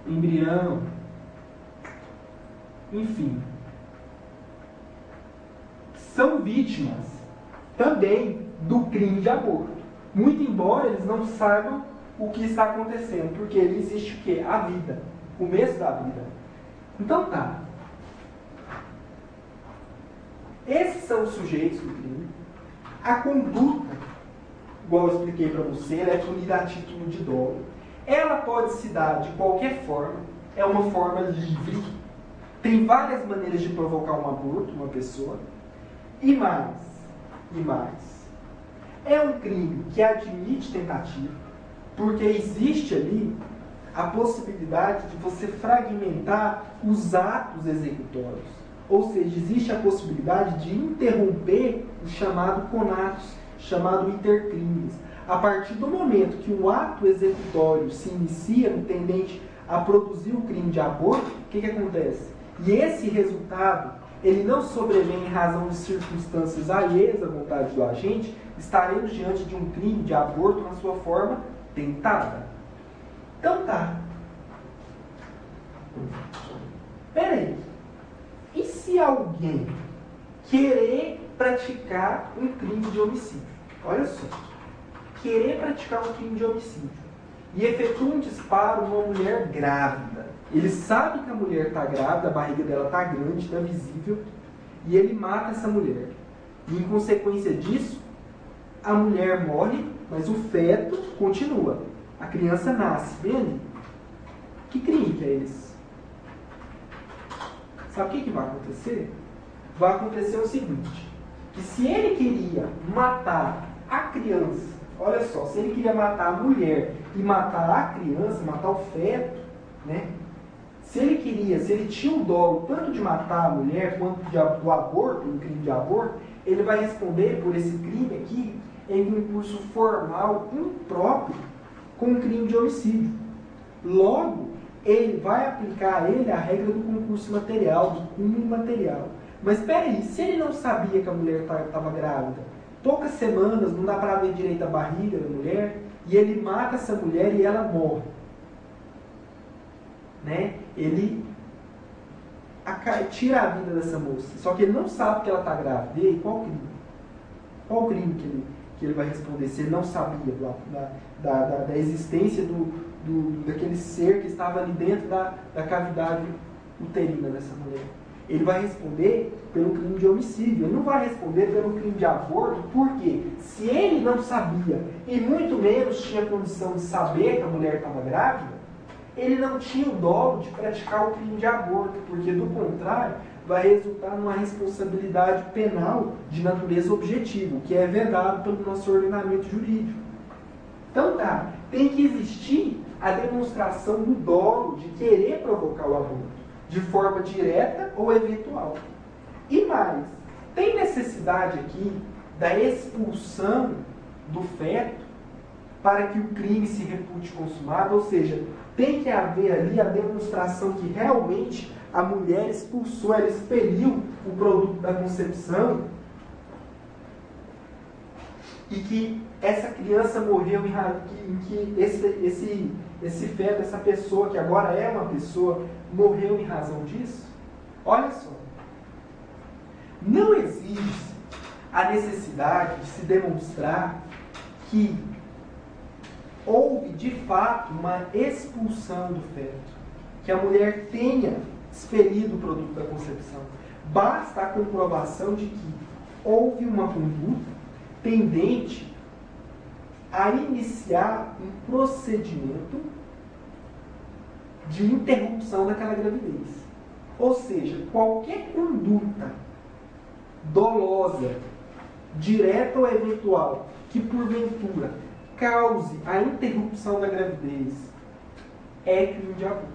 embrião, enfim, são vítimas também do crime de aborto. Muito embora eles não saibam o que está acontecendo, porque ele existe o quê? A vida, o começo da vida. Então tá. Esses são os sujeitos do crime. A conduta, igual eu expliquei para você, ela é punida a título de dolo. Ela pode se dar de qualquer forma, é uma forma livre. Tem várias maneiras de provocar um aborto, uma pessoa. E mais. É um crime que admite tentativa, porque existe ali a possibilidade de você fragmentar os atos executórios. Ou seja, existe a possibilidade de interromper o chamado conatos, chamado intercrimes. A partir do momento que o ato executório se inicia no tendente a produzir o crime de aborto, o que acontece? E esse resultado, ele não sobrevém em razão de circunstâncias alheias à vontade do agente, estaremos diante de um crime de aborto na sua forma tentada. Então tá. Peraí. E se alguém querer praticar um crime de homicídio? Olha só. Querer praticar um crime de homicídio e efetua um disparo numa mulher grávida. Ele sabe que a mulher está grávida, a barriga dela está grande, está visível, e ele mata essa mulher. E em consequência disso, a mulher morre, mas o feto continua. A criança nasce. Vendo? Que crime que é esse? Sabe o que vai acontecer? Vai acontecer o seguinte, que se ele queria matar a criança, olha só, se ele queria matar a mulher e matar a criança, matar o feto, né? Se ele tinha o dolo tanto de matar a mulher quanto do aborto, um crime de aborto, ele vai responder por esse crime aqui em concurso formal impróprio com um crime de homicídio. Logo, ele vai aplicar a ele a regra do concurso material, do cúmulo material. Mas espera aí, se ele não sabia que a mulher estava grávida, poucas semanas, não dá para ver direito a barriga da mulher, e ele mata essa mulher e ela morre. Né? Ele tira a vida dessa moça. Só que ele não sabe que ela está grávida. E aí, qual crime? Qual crime que ele vai responder se ele não sabia da existência daquele ser que estava ali dentro da cavidade uterina dessa mulher? Ele vai responder pelo crime de homicídio. Ele não vai responder pelo crime de aborto, porque se ele não sabia e muito menos tinha condição de saber que a mulher estava grávida, ele não tinha o dolo de praticar o crime de aborto, porque do contrário vai resultar numa responsabilidade penal de natureza objetiva, que é vedado pelo nosso ordenamento jurídico. Então tá, tem que existir a demonstração do dolo de querer provocar o aborto, de forma direta ou eventual. E mais, tem necessidade aqui da expulsão do feto para que o crime se repute consumado, ou seja, tem que haver ali a demonstração que realmente a mulher expulsou, ela expeliu o produto da concepção e que essa criança morreu em que esse feto, essa pessoa, que agora é uma pessoa, morreu em razão disso. Olha só. Não existe a necessidade de se demonstrar que houve de fato uma expulsão do feto, que a mulher tenha expelido o produto da concepção. Basta a comprovação de que houve uma conduta tendente a iniciar um procedimento de interrupção daquela gravidez. Ou seja, qualquer conduta dolosa, direta ou eventual, que porventura cause a interrupção da gravidez, é crime de aborto.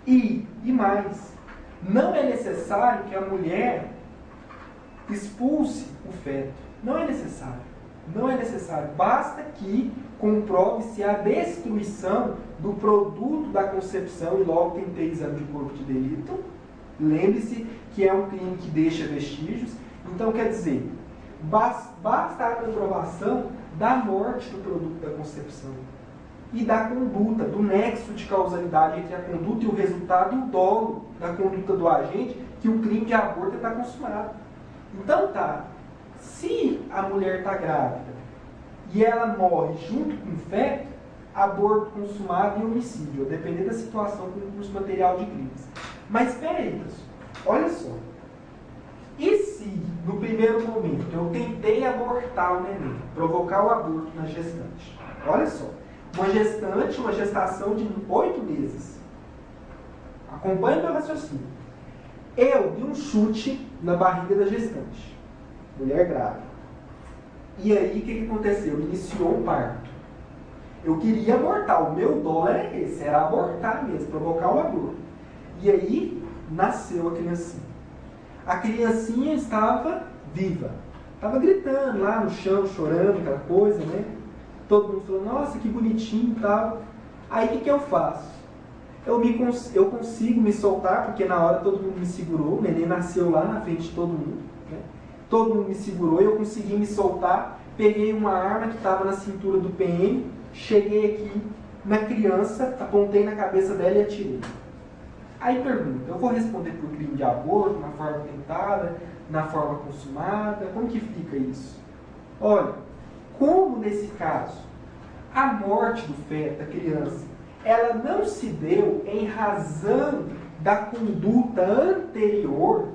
E mais, não é necessário que a mulher expulse o feto. Não é necessário. Não é necessário. Basta que comprove-se a destruição do produto da concepção, e logo tem que ter exame de corpo de delito. Lembre-se que é um crime que deixa vestígios. Então, quer dizer, basta a comprovação da morte do produto da concepção e da conduta, do nexo de causalidade entre a conduta e o resultado e o dolo da conduta do agente, que o crime de aborto está consumado. Então se a mulher está grávida e ela morre junto com o feto, aborto consumado e homicídio, a depender da situação com o curso material de crimes. Mas espera aí, pessoal, olha só. E se, no primeiro momento, eu tentei abortar o neném, provocar o aborto na gestante? Olha só, uma gestante, uma gestação de 8 meses. Acompanhe meu raciocínio. Eu dei um chute na barriga da gestante, mulher grávida. E aí, o que aconteceu? Iniciou o parto. Eu queria abortar, o meu dolo era esse, era abortar mesmo, provocar o aborto. E aí, nasceu a criancinha. A criancinha estava viva. Estava gritando lá no chão, chorando, aquela coisa, né? Todo mundo falou, nossa, que bonitinho e tal. Aí, o que eu faço? Eu consigo me soltar, porque na hora todo mundo me segurou. O neném nasceu lá na frente de todo mundo, né? Todo mundo me segurou e eu consegui me soltar. Peguei uma arma que estava na cintura do PM, cheguei aqui na criança, apontei na cabeça dela e atirei. Aí pergunta, eu vou responder por crime de aborto, na forma tentada, na forma consumada? Como que fica isso? Olha, como nesse caso, a morte do feto, da criança, ela não se deu em razão da conduta anterior,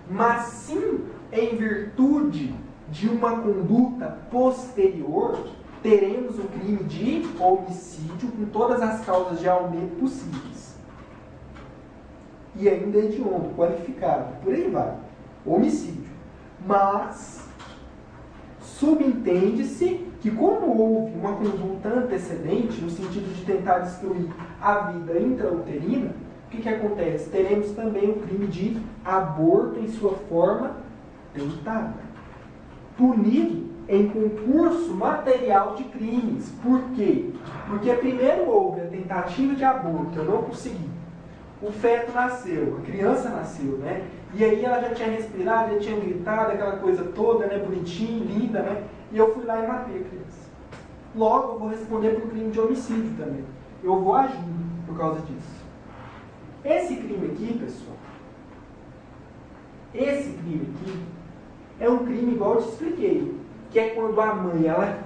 mas sim em virtude de uma conduta posterior, teremos o crime de homicídio com todas as causas de aumento possíveis. E ainda hediondo, qualificado, por aí vai. Homicídio. Mas subentende-se que, como houve uma conduta antecedente, no sentido de tentar destruir a vida intrauterina, o que acontece? Teremos também o crime de aborto em sua forma tentada, punido em concurso material de crimes. Por quê? Porque primeiro houve a tentativa de aborto, eu não consegui. O feto nasceu, a criança nasceu, né? E aí ela já tinha respirado, já tinha gritado, aquela coisa toda, né? Bonitinha, linda, né? E eu fui lá e matei a criança. Logo, eu vou responder por crime de homicídio também. Eu vou agir por causa disso. Esse crime aqui, pessoal, esse crime aqui é um crime igual eu te expliquei, que é quando a mãe, ela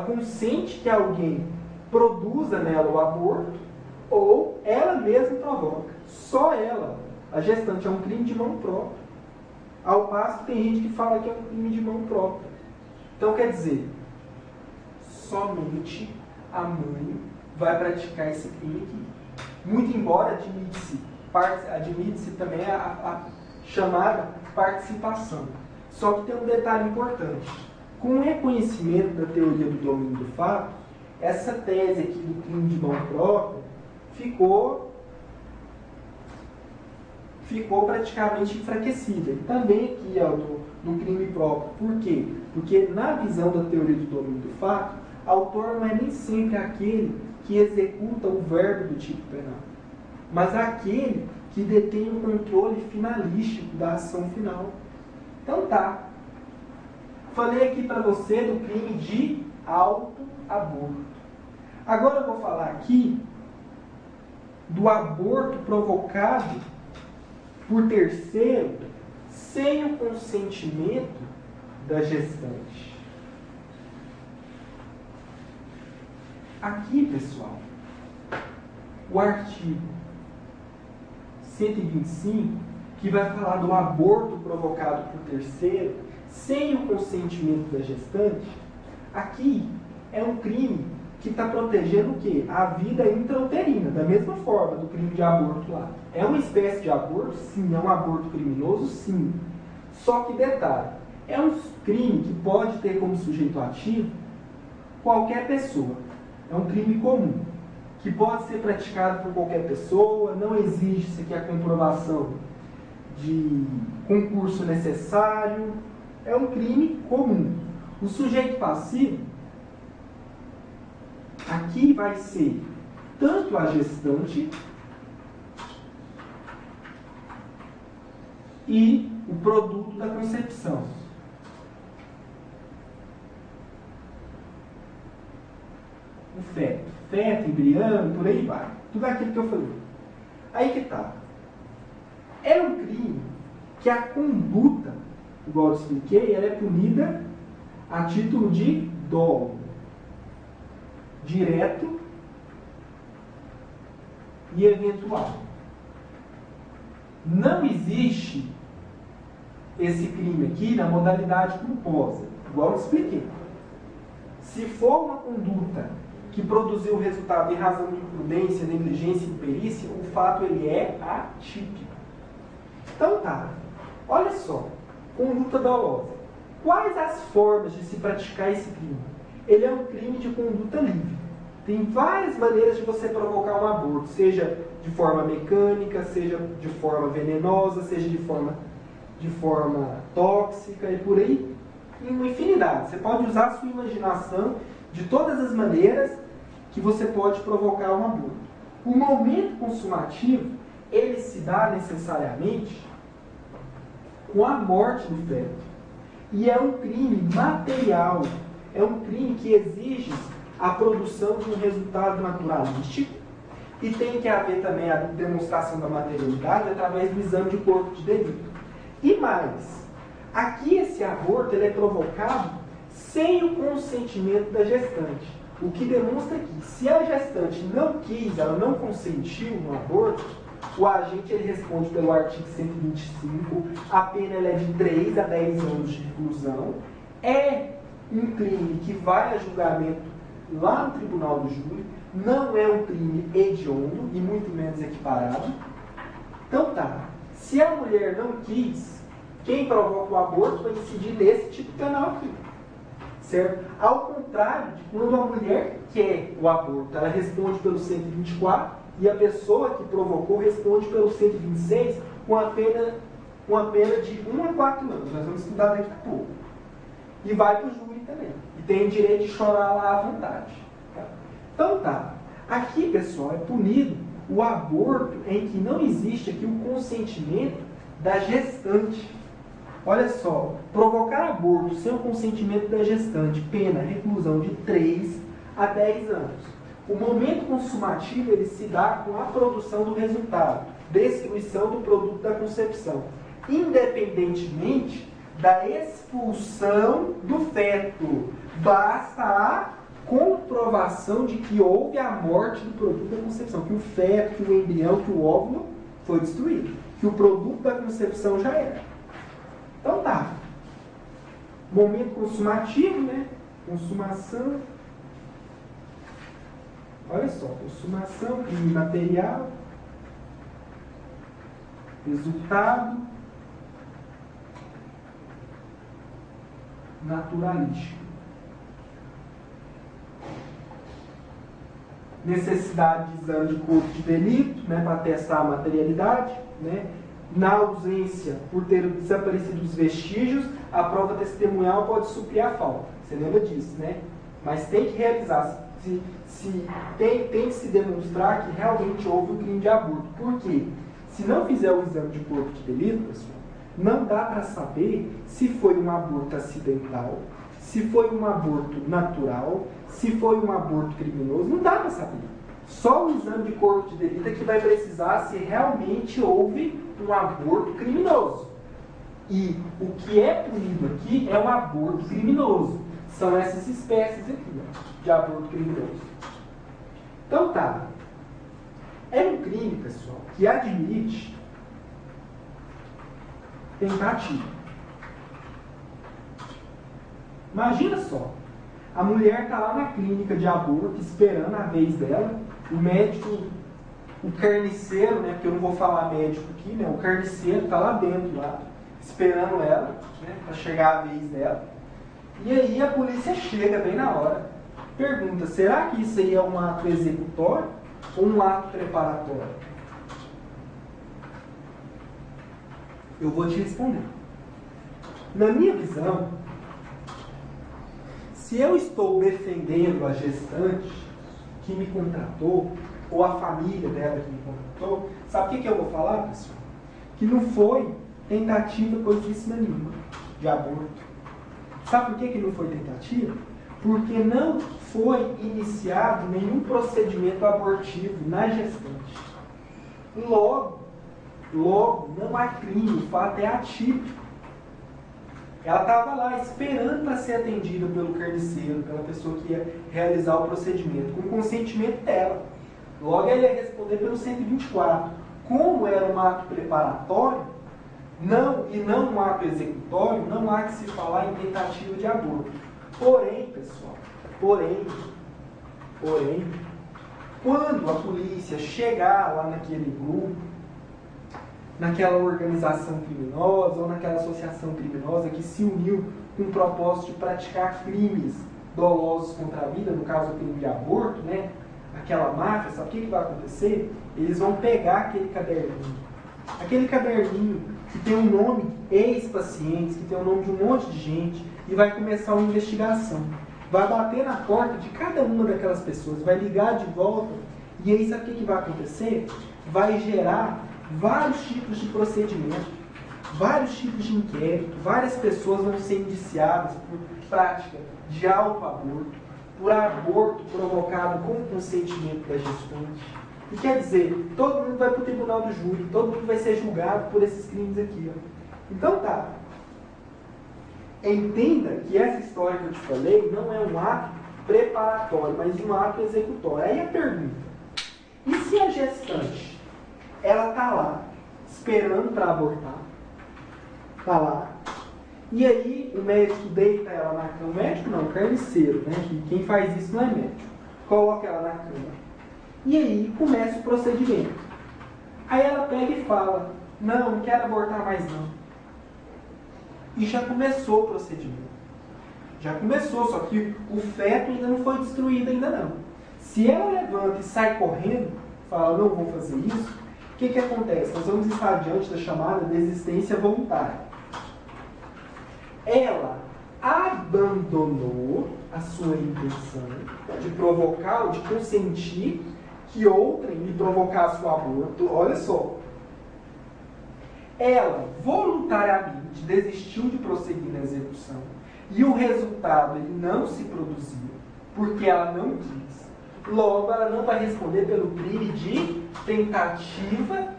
consente que alguém produza nela o aborto, ou ela mesma provoca. Só ela. A gestante é um crime de mão própria. Ao passo que tem gente que fala que é um crime de mão própria. Então, quer dizer, somente a mãe vai praticar esse crime aqui. Muito embora admite-se também a chamada participação. Só que tem um detalhe importante. Com o reconhecimento da teoria do domínio do fato, essa tese aqui do crime de mão própria ficou praticamente enfraquecida. E também aqui no crime próprio. Por quê? Porque na visão da teoria do domínio do fato, autor não é nem sempre aquele que executa o verbo do tipo penal, mas aquele que detém o controle finalístico da ação final. Então tá. Falei aqui para você do crime de autoaborto. Agora eu vou falar aqui do aborto provocado por terceiro sem o consentimento da gestante. Aqui, pessoal, o artigo 125, que vai falar do aborto provocado por terceiro sem o consentimento da gestante, aqui é um crime que está protegendo o quê? A vida intrauterina, da mesma forma do crime de aborto lá. É uma espécie de aborto? Sim. É um aborto criminoso? Sim. Só que detalhe, é um crime que pode ter como sujeito ativo qualquer pessoa. É um crime comum, que pode ser praticado por qualquer pessoa, não exige-se aqui a comprovação de concurso necessário, é um crime comum. O sujeito passivo, aqui vai ser tanto a gestante e o produto da concepção. O feto, embrião, por aí vai. Tudo aquilo que eu falei. Aí que tá. É um crime que a conduta, igual eu expliquei, ela é punida a título de dolo. Direto e eventual. Não existe esse crime aqui na modalidade culposa, igual eu expliquei. Se for uma conduta que produziu o resultado em razão de imprudência, negligência e imperícia, o fato ele é atípico. Então tá, olha só, conduta dolosa. Quais as formas de se praticar esse crime? Ele é um crime de conduta livre. Tem várias maneiras de você provocar um aborto, seja de forma mecânica, seja de forma venenosa, seja de forma tóxica e por aí, em uma infinidade. Você pode usar a sua imaginação de todas as maneiras que você pode provocar um aborto. O momento consumativo, ele se dá necessariamente com a morte do feto. E é um crime material, é um crime que exige a produção de um resultado naturalístico e tem que haver também a demonstração da materialidade através do exame de corpo de delito. E mais, aqui esse aborto ele é provocado sem o consentimento da gestante. O que demonstra que, se a gestante não quis, ela não consentiu no aborto, o agente ele responde pelo artigo 125, a pena ela é de 3 a 10 anos de reclusão, é um crime que vai a julgamento lá no tribunal do júri, não é um crime hediondo e muito menos equiparado. Então tá, se a mulher não quis, quem provoca o aborto vai incidir nesse tipo penal aqui. Certo? Ao contrário de quando a mulher quer o aborto, ela responde pelo 124 e a pessoa que provocou responde pelo 126 com a pena de 1 a 4 anos. Nós vamos estudar daqui a pouco. E vai para o júri também. E tem o direito de chorar lá à vontade. Tá? Então tá. Aqui, pessoal, é punido o aborto em que não existe aqui o consentimento da gestante. Olha só, provocar aborto sem o consentimento da gestante, pena, reclusão de 3 a 10 anos. O momento consumativo ele se dá com a produção do resultado, destruição do produto da concepção, independentemente da expulsão do feto. Basta a comprovação de que houve a morte do produto da concepção, que o feto, que o embrião, que o óvulo foi destruído, que o produto da concepção já era. Então tá. Momento consumativo, né? Consumação. Olha só, consumação, crime material. Resultado naturalístico. Necessidade de exame de corpo de delito, né, para testar a materialidade, né? Na ausência, por ter desaparecido os vestígios, a prova testemunhal pode suprir a falta. Você lembra disso, né? Mas tem que realizar. Tem que se demonstrar que realmente houve um crime de aborto. Por quê? Se não fizer o exame de corpo de delito, pessoal, não dá para saber se foi um aborto acidental, se foi um aborto natural, se foi um aborto criminoso. Não dá para saber. Só o exame de corpo de delito é que vai precisar se realmente houve um aborto criminoso. E o que é punido aqui é um aborto criminoso. São essas espécies aqui, ó, de aborto criminoso. Então tá. É um crime, pessoal, que admite tentativa. Imagina só. A mulher está lá na clínica de aborto, esperando a vez dela. O médico, o carniceiro, né, porque eu não vou falar médico aqui, né, o carniceiro está lá dentro, lá, esperando ela, né, para chegar a vez dela. E aí a polícia chega bem na hora. Pergunta, será que isso aí é um ato executório ou um ato preparatório? Eu vou te responder. Na minha visão, se eu estou defendendo a gestante que me contratou, ou a família dela que me contratou, sabe o que eu vou falar, pessoal? Que não foi tentativa coisíssima nenhuma de aborto. Sabe por que não foi tentativa? Porque não foi iniciado nenhum procedimento abortivo na gestante. Logo, não há crime, o fato é atípico. Ela estava lá esperando para ser atendida pelo carniceiro, pela pessoa que ia realizar o procedimento, com o consentimento dela. Logo, ela ia responder pelo 124. Como era um ato preparatório, e não um ato executório, não há que se falar em tentativa de aborto. Porém, pessoal, quando a polícia chegar lá naquele grupo, naquela organização criminosa ou naquela associação criminosa que se uniu com o propósito de praticar crimes dolosos contra a vida, no caso o crime de aborto, né? Aquela máfia, sabe o que vai acontecer? Eles vão pegar aquele caderninho que tem o nome de ex-pacientes, que tem o nome de um monte de gente, e vai começar uma investigação. Vai bater na porta de cada uma daquelas pessoas, vai ligar de volta, e aí sabe o que vai acontecer? Vai gerar vários tipos de procedimento, vários tipos de inquérito, várias pessoas vão ser indiciadas por prática de autoaborto, por aborto provocado com o consentimento da gestante. E quer dizer, todo mundo vai para o tribunal do júri, todo mundo vai ser julgado por esses crimes aqui. Ó. Então tá. Entenda que essa história que eu te falei não é um ato preparatório, mas um ato executório. Aí a pergunta, e se a gestante ela está lá, esperando para abortar, está lá, e aí o médico deita ela na cama, o médico não, o carniceiro, né? Que quem faz isso não é médico, coloca ela na cama, e aí começa o procedimento. Aí ela pega e fala, não quero abortar mais não. E já começou o procedimento. Já começou, só que o feto ainda não foi destruído ainda não. Se ela levanta e sai correndo, fala, não vou fazer isso, o que acontece? Nós vamos estar diante da chamada desistência voluntária. Ela abandonou a sua intenção de provocar ou de consentir que outrem lhe provocasse o aborto. Olha só. Ela voluntariamente desistiu de prosseguir na execução e o resultado ele não se produziu porque ela não quis. Logo, ela não vai responder pelo crime de tentativa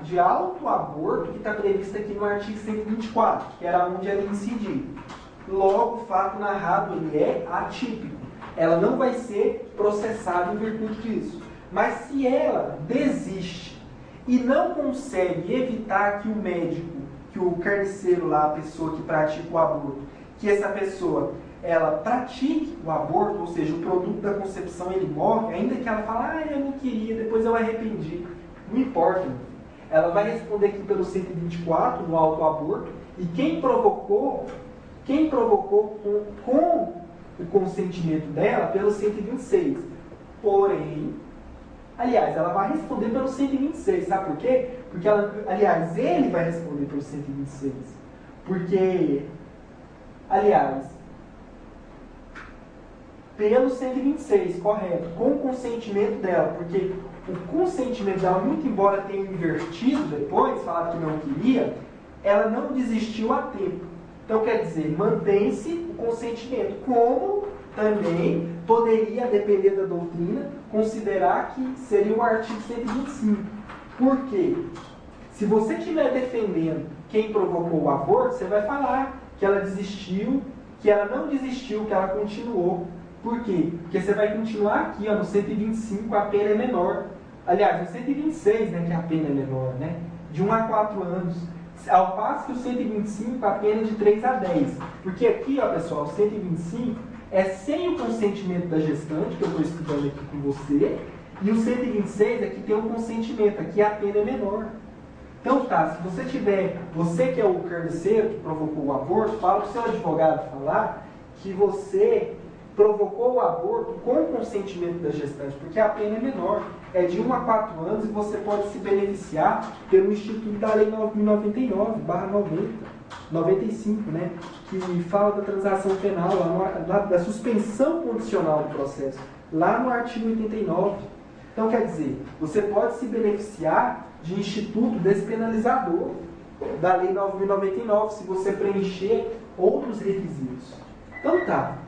de autoaborto que está previsto aqui no artigo 124, que era onde ela incidiu. Logo, o fato narrado ele é atípico. Ela não vai ser processada em virtude disso. Mas se ela desiste e não consegue evitar que o médico, que o carniceiro lá, a pessoa que pratica o aborto, que essa pessoa ela pratique o aborto, ou seja, o produto da concepção ele morre, ainda que ela fale, eu não queria, depois eu arrependi. Não importa. Ela vai responder aqui pelo 124, no autoaborto, e quem provocou com o consentimento dela, pelo 126. Porém, aliás, ela vai responder pelo 126, sabe por quê? Porque ele vai responder pelo 126. Porque, pelo 126, correto, com o consentimento dela, porque o consentimento dela, muito embora tenha invertido depois, falado que não queria, ela não desistiu a tempo. Então, quer dizer, mantém-se o consentimento, como também poderia, depender da doutrina, considerar que seria o artigo 125. Por quê? Se você estiver defendendo quem provocou o aborto, você vai falar que ela desistiu, que ela não desistiu, que ela continuou. Por quê? Porque você vai continuar aqui, ó, no 125 a pena é menor. Aliás, no 126, né, que a pena é menor, né? De 1 a 4 anos. Ao passo que o 125 a pena é de 3 a 10. Porque aqui, ó, pessoal, o 125 é sem o consentimento da gestante, que eu estou estudando aqui com você, e o 126 é que tem o consentimento, aqui a pena é menor. Então tá, se você tiver, você que é o carniceiro que provocou o aborto, fala para o seu advogado falar que você provocou o aborto com o consentimento da gestante, porque a pena é menor, é de 1 a 4 anos e você pode se beneficiar pelo Instituto da Lei 9.099/95, né, que fala da transação penal, da suspensão condicional do processo, lá no artigo 89. Então, quer dizer, você pode se beneficiar de instituto despenalizador da Lei 9.099 se você preencher outros requisitos. Então tá.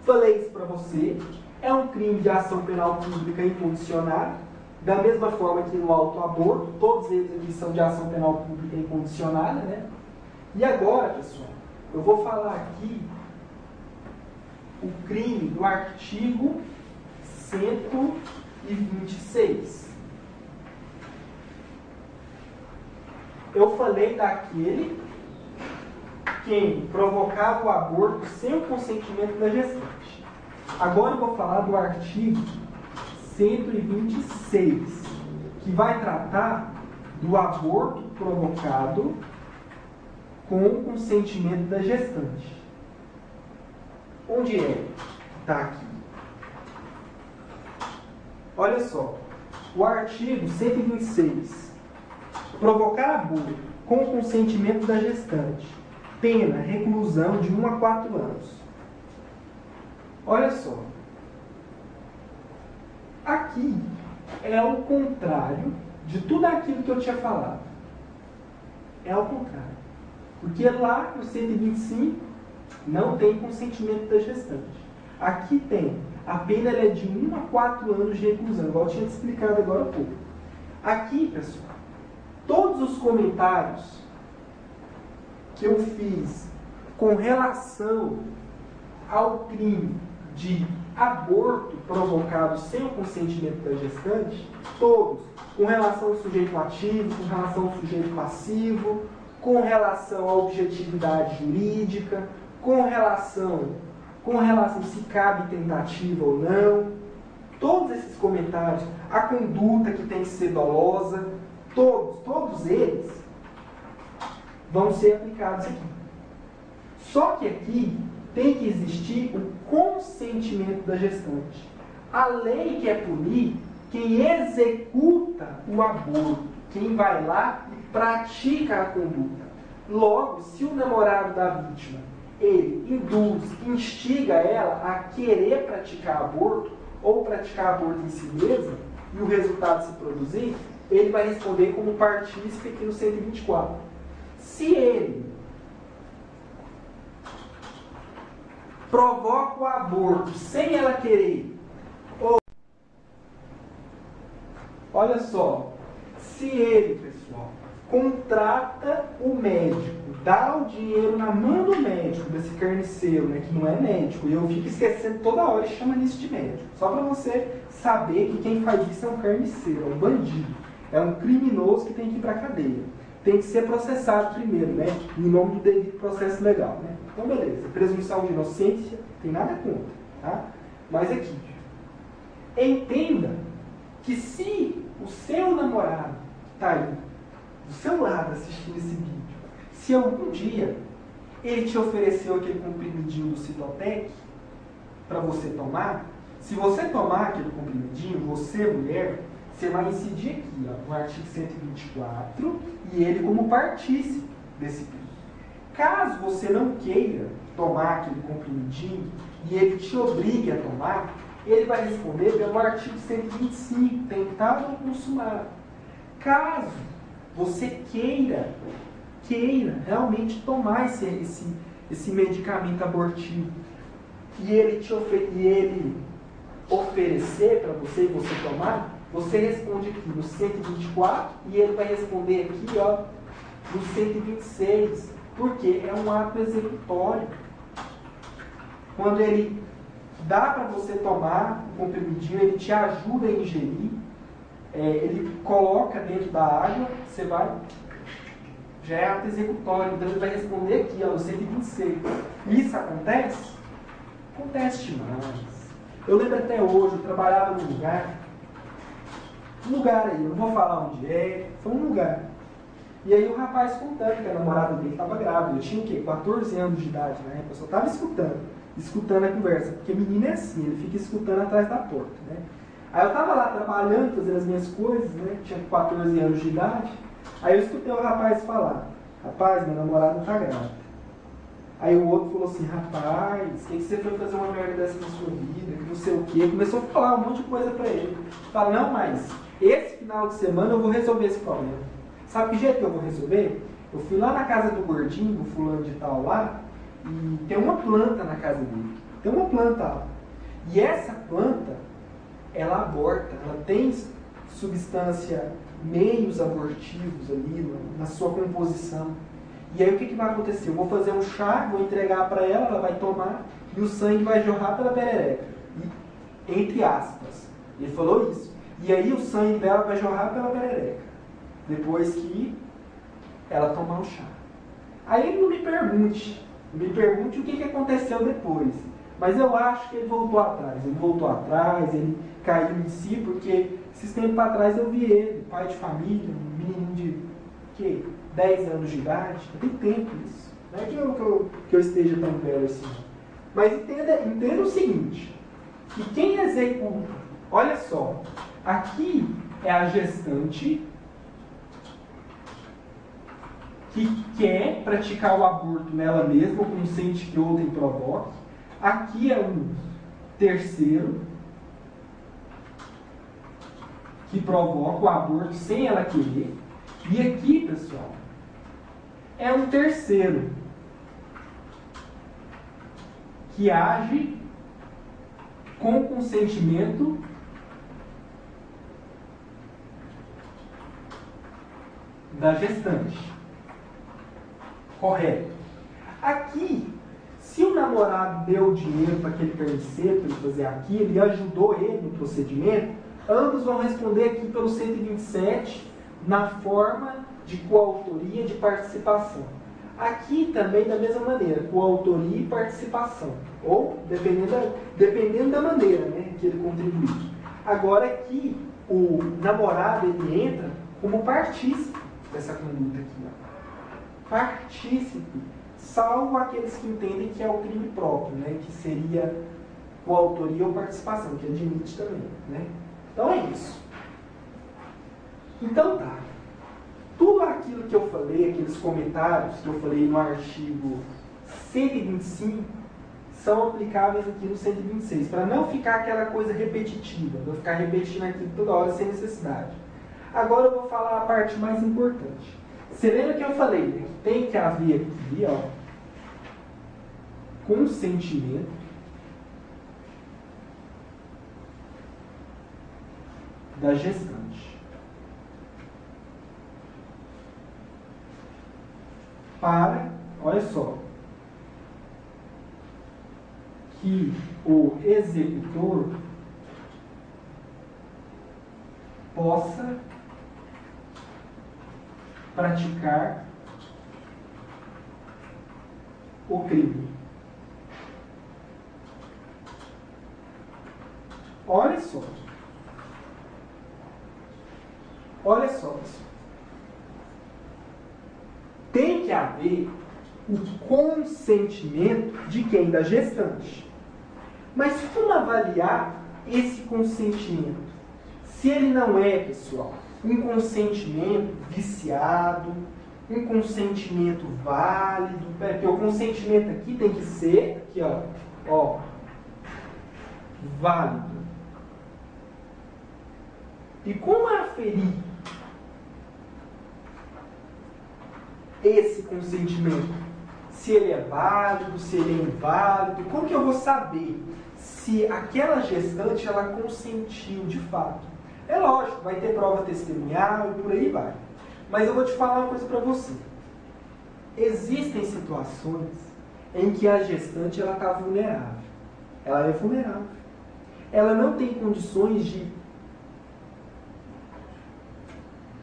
Falei isso para você. É um crime de ação penal pública incondicionada. Da mesma forma que no autoaborto, todos eles aqui são de ação penal pública incondicionada, né? E agora, pessoal, eu vou falar aqui o crime do artigo 126. Eu falei daquele quem provocava o aborto sem o consentimento da gestante. Agora eu vou falar do artigo 126, que vai tratar do aborto provocado com o consentimento da gestante. Onde é? Está aqui. Olha só, o artigo 126. Provocar aborto com o consentimento da gestante. Pena, reclusão de 1 a 4 anos. Olha só. Aqui é o contrário de tudo aquilo que eu tinha falado. É o contrário. Porque lá no 125 não tem consentimento da gestante. Aqui tem. A pena é de 1 a 4 anos de reclusão, igual eu tinha te explicado agora há pouco. Aqui, pessoal, todos os comentários que eu fiz com relação ao crime de aborto provocado sem o consentimento da gestante, todos, com relação ao sujeito ativo, com relação ao sujeito passivo, com relação à objetividade jurídica, com relação se cabe tentativa ou não, todos esses comentários, a conduta que tem que ser dolosa, todos eles vão ser aplicados aqui. Só que aqui tem que existir o consentimento da gestante. A lei quer punir quem executa o aborto, quem vai lá e pratica a conduta. Logo, se o namorado da vítima, ele induz, instiga ela a querer praticar aborto, ou praticar aborto em si mesma, e o resultado se produzir, ele vai responder como partícipe aqui no 124. Se ele provoca o aborto sem ela querer, ou olha só, se ele, pessoal, contrata o médico, dá o dinheiro na mão do médico, desse carniceiro, né, que não é médico, e eu fico esquecendo toda hora e chamando isso de médico, só para você saber que quem faz isso é um carniceiro, é um bandido, é um criminoso que tem que ir para a cadeia. Tem que ser processado primeiro, né, em nome do devido processo legal, né. Então, beleza, presunção de inocência, tem nada contra, tá? Mas aqui, entenda que se o seu namorado está aí, do seu lado, assistindo esse vídeo, se algum dia ele te ofereceu aquele comprimidinho do Citotec para você tomar, se você tomar aquele comprimidinho, você, mulher, você vai incidir aqui, ó, no artigo 124, e ele como partícipe desse crime. Caso você não queira tomar aquele comprimidinho e ele te obrigue a tomar, ele vai responder pelo artigo 125, tem que estar no sumário. Caso você queira realmente tomar esse medicamento abortivo e ele oferecer para você e você tomar, você responde aqui no 124 e ele vai responder aqui, ó, no 126, porque é um ato executório. Quando ele dá para você tomar o comprimidinho, ele te ajuda a ingerir, ele coloca dentro da água, você vai Já é ato executório, então ele vai responder aqui, ó, no 126. Isso acontece? Acontece demais. Eu lembro até hoje, eu trabalhava num lugar aí, eu não vou falar onde é, foi um lugar. E aí o rapaz contando que a namorada dele estava grávida. Eu tinha o quê? 14 anos de idade na época, eu só estava escutando a conversa, porque menino é assim, ele fica escutando atrás da porta, né? Aí eu estava lá trabalhando, fazendo as minhas coisas, né? Tinha 14 anos de idade. Aí eu escutei o rapaz falar: rapaz, minha namorada está grávida. Aí o outro falou assim: rapaz, o que você foi fazer uma merda dessa na sua vida? Que não sei o quê. Começou a falar um monte de coisa pra ele. Fala: não, mas esse final de semana eu vou resolver esse problema. Sabe que jeito que eu vou resolver? Eu fui lá na casa do gordinho, do fulano de tal lá, e tem uma planta na casa dele. Tem uma planta lá. E essa planta, ela aborta, ela tem substância, meios abortivos ali na sua composição. E aí o que vai acontecer? Eu vou fazer um chá, vou entregar para ela, ela vai tomar, e o sangue vai jorrar pela perereca. E, entre aspas. Ele falou isso. E aí o sangue dela vai jorrar pela perereca, depois que ela tomar o chá. Aí ele não me pergunte o que aconteceu depois. Mas eu acho que ele voltou atrás, ele caiu em si, porque esses tempos atrás eu vi ele, pai de família, um menino de 10 anos de idade, tem tempo isso. Não é que eu esteja tão velho assim. Mas entenda o seguinte, que quem executa, olha só, aqui é a gestante que quer praticar o aborto nela mesma, ou consente que outrem provoque. Aqui é um terceiro que provoca o aborto sem ela querer. E aqui, pessoal, é um terceiro que age com consentimento da gestante. Correto. Aqui, se o namorado deu dinheiro para aquele carniceiro para ele fazer aquilo e ajudou ele no procedimento, ambos vão responder aqui pelo 127 na forma de coautoria de participação. Aqui também da mesma maneira, coautoria e participação. Ou dependendo da maneira, né, que ele contribuiu. Agora aqui, o namorado ele entra como partícipe dessa conduta aqui. Ó. Partícipe, salvo aqueles que entendem que é o crime próprio, né, que seria coautoria ou participação, que admite também. Né? Então é isso. Então tá. Tudo aquilo que eu falei, aqueles comentários que eu falei no artigo 125, são aplicáveis aqui no 126, para não ficar aquela coisa repetitiva, não ficar repetindo aquilo toda hora sem necessidade. Agora eu vou falar a parte mais importante. Você lembra que eu falei, né, que tem que haver aqui, ó, consentimento da gestante para, olha só, que o executor possa praticar o crime. Olha só. Olha só, pessoal. Tem que haver o consentimento de quem? Da gestante. Mas como avaliar esse consentimento? Se ele não é, pessoal, um consentimento viciado, um consentimento válido, porque o consentimento aqui tem que ser, aqui ó, válido. E como aferir esse consentimento? Se ele é válido, se ele é inválido, como que eu vou saber se aquela gestante ela consentiu de fato? É lógico, vai ter prova testemunhal e por aí vai. Mas eu vou te falar uma coisa para você. Existem situações em que a gestante ela está vulnerável. Ela é vulnerável. Ela não tem condições de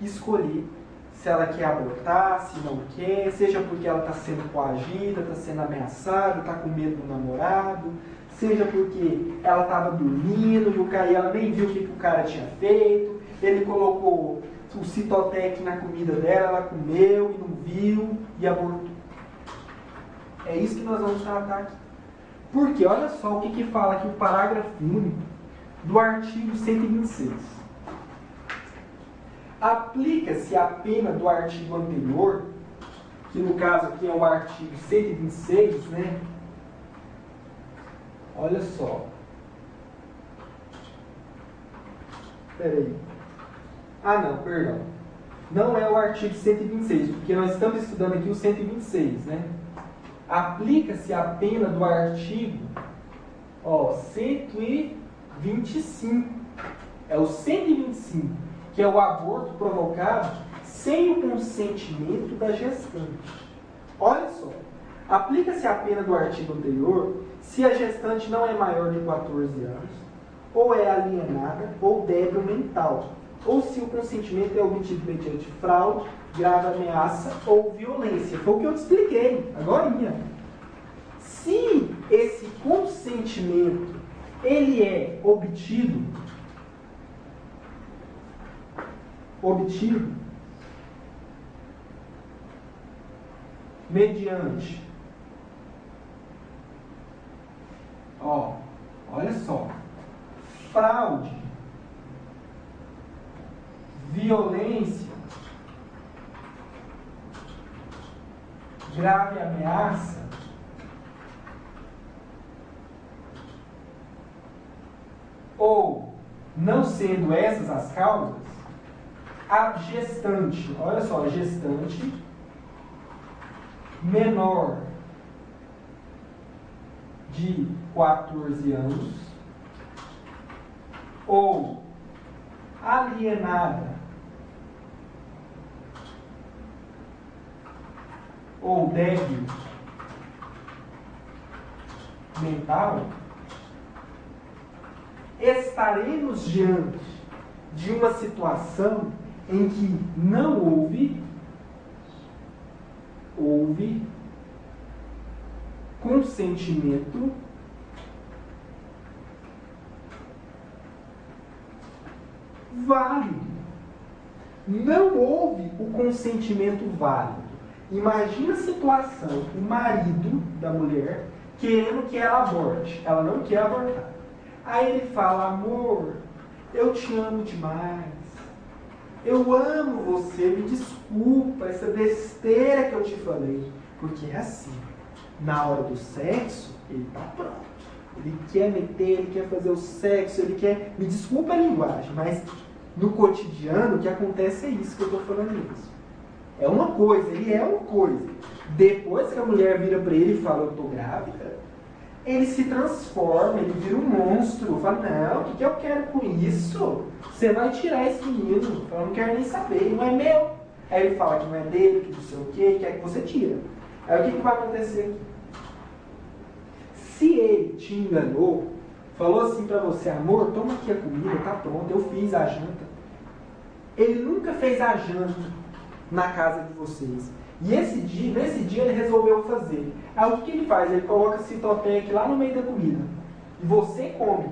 escolher se ela quer abortar, se não quer, seja porque ela está sendo coagida, está sendo ameaçada, está com medo do namorado, seja porque ela estava dormindo e ela nem viu o que o cara tinha feito, ele colocou o Citotec na comida dela, ela comeu e não viu e abortou. É isso que nós vamos tratar aqui. Porque olha só o que fala aqui o parágrafo único do artigo 126. Aplica-se a pena do artigo anterior, que no caso aqui é o artigo 126, né? Olha só. Peraí. Ah, não, perdão. Não é o artigo 126, porque nós estamos estudando aqui o 126, né? Aplica-se a pena do artigo 125. É o 125, que é o aborto provocado sem o consentimento da gestante. Olha só. Aplica-se a pena do artigo anterior se a gestante não é maior de 14 anos, ou é alienada ou débil mental, ou se o consentimento é obtido mediante fraude, grave ameaça ou violência. Foi o que eu te expliquei agora. Se esse consentimento ele é obtido mediante, olha só, fraude, violência, grave ameaça, ou não sendo essas as causas, a gestante, olha só, a gestante menor de 14 anos ou alienada ou débil mental, estaremos diante de uma situação em que não houve consentimento válido. Não houve o consentimento válido. Imagina a situação, o marido da mulher querendo que ela aborte. Ela não quer abortar. Aí ele fala: amor, eu te amo demais. Eu amo você, me desculpa essa besteira que eu te falei. Porque é assim, na hora do sexo, ele está pronto. Ele quer meter, ele quer fazer o sexo, ele quer... Me desculpa a linguagem, mas no cotidiano o que acontece é isso que eu estou falando isso. É uma coisa, ele é uma coisa. Depois que a mulher vira para ele e fala: eu estou grávida, ele se transforma, ele vira um monstro. Fala: não, o que eu quero com isso? Você vai tirar esse menino. Eu não quero nem saber, não é meu. Aí ele fala que não é dele, que não sei o quê, quer que você tira. Aí o que vai acontecer aqui? Se ele te enganou, falou assim pra você: amor, toma aqui a comida, tá pronta, eu fiz a janta. Ele nunca fez a janta na casa de vocês. E nesse dia ele resolveu fazer. Aí o que ele faz? Ele coloca Citotec lá no meio da comida. E você come.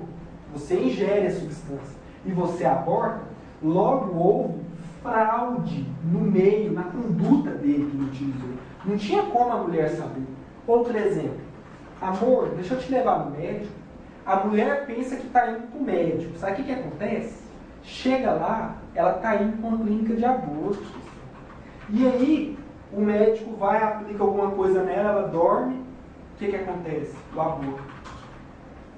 Você ingere a substância. E você aborta. Logo houve fraude no meio, na conduta dele que ele utilizou. Não tinha como a mulher saber. Outro exemplo. Amor, deixa eu te levar no médico. A mulher pensa que está indo para o médico. Sabe o que acontece? Chega lá, ela está indo para uma clínica de aborto. E aí, o médico vai, aplica alguma coisa nela, ela dorme. O que acontece? O aborto.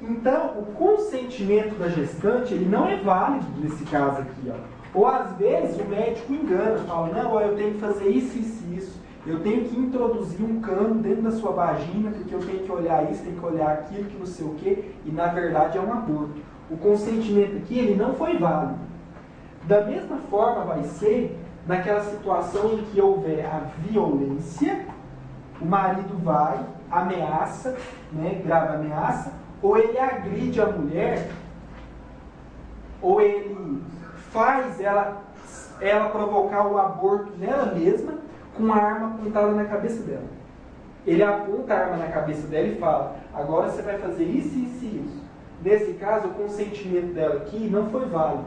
Então, o consentimento da gestante, ele não é válido nesse caso aqui. Ou às vezes o médico engana, fala: não, eu tenho que fazer isso, isso e isso. Eu tenho que introduzir um cano dentro da sua vagina, porque eu tenho que olhar isso, tenho que olhar aquilo, que não sei o quê. E na verdade é um aborto. O consentimento aqui, ele não foi válido. Da mesma forma vai ser naquela situação em que houver a violência, o marido vai, ameaça, né, grave ameaça, ou ele agride a mulher, ou ele faz ela ela provocar o aborto nela mesma com a arma apontada na cabeça dela. Ele aponta a arma na cabeça dela e fala: agora você vai fazer isso, isso e isso. Nesse caso, o consentimento dela aqui não foi válido.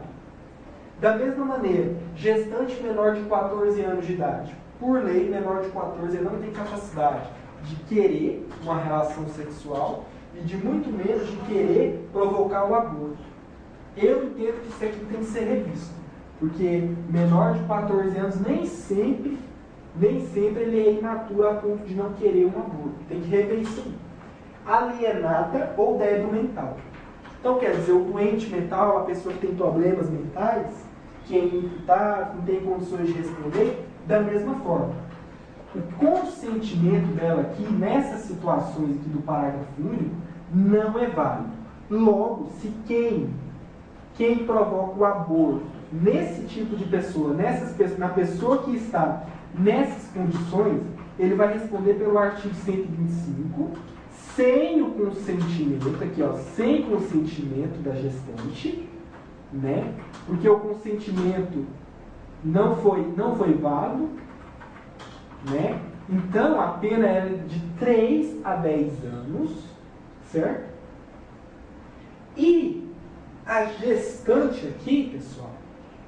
Da mesma maneira, gestante menor de 14 anos de idade. Por lei, menor de 14 anos não tem capacidade de querer uma relação sexual e de muito menos de querer provocar o aborto. Eu entendo que isso aqui tem que ser revisto, porque menor de 14 anos nem sempre ele é imaturo a ponto de não querer um aborto. Tem que rever isso aí. Alienada ou débil mental. Então, quer dizer, o doente mental, a pessoa que tem problemas mentais, que é inimputável, não tem condições de responder, da mesma forma. O consentimento dela aqui, nessas situações aqui do parágrafo único, não é válido. Logo, se quem provoca o aborto nesse tipo de pessoa, na pessoa que está nessas condições, ele vai responder pelo artigo 125, sem o consentimento, aqui ó, sem consentimento da gestante, né? Porque o consentimento não foi válido, né? Então a pena é de 3 a 10 anos, certo? E a gestante aqui, pessoal,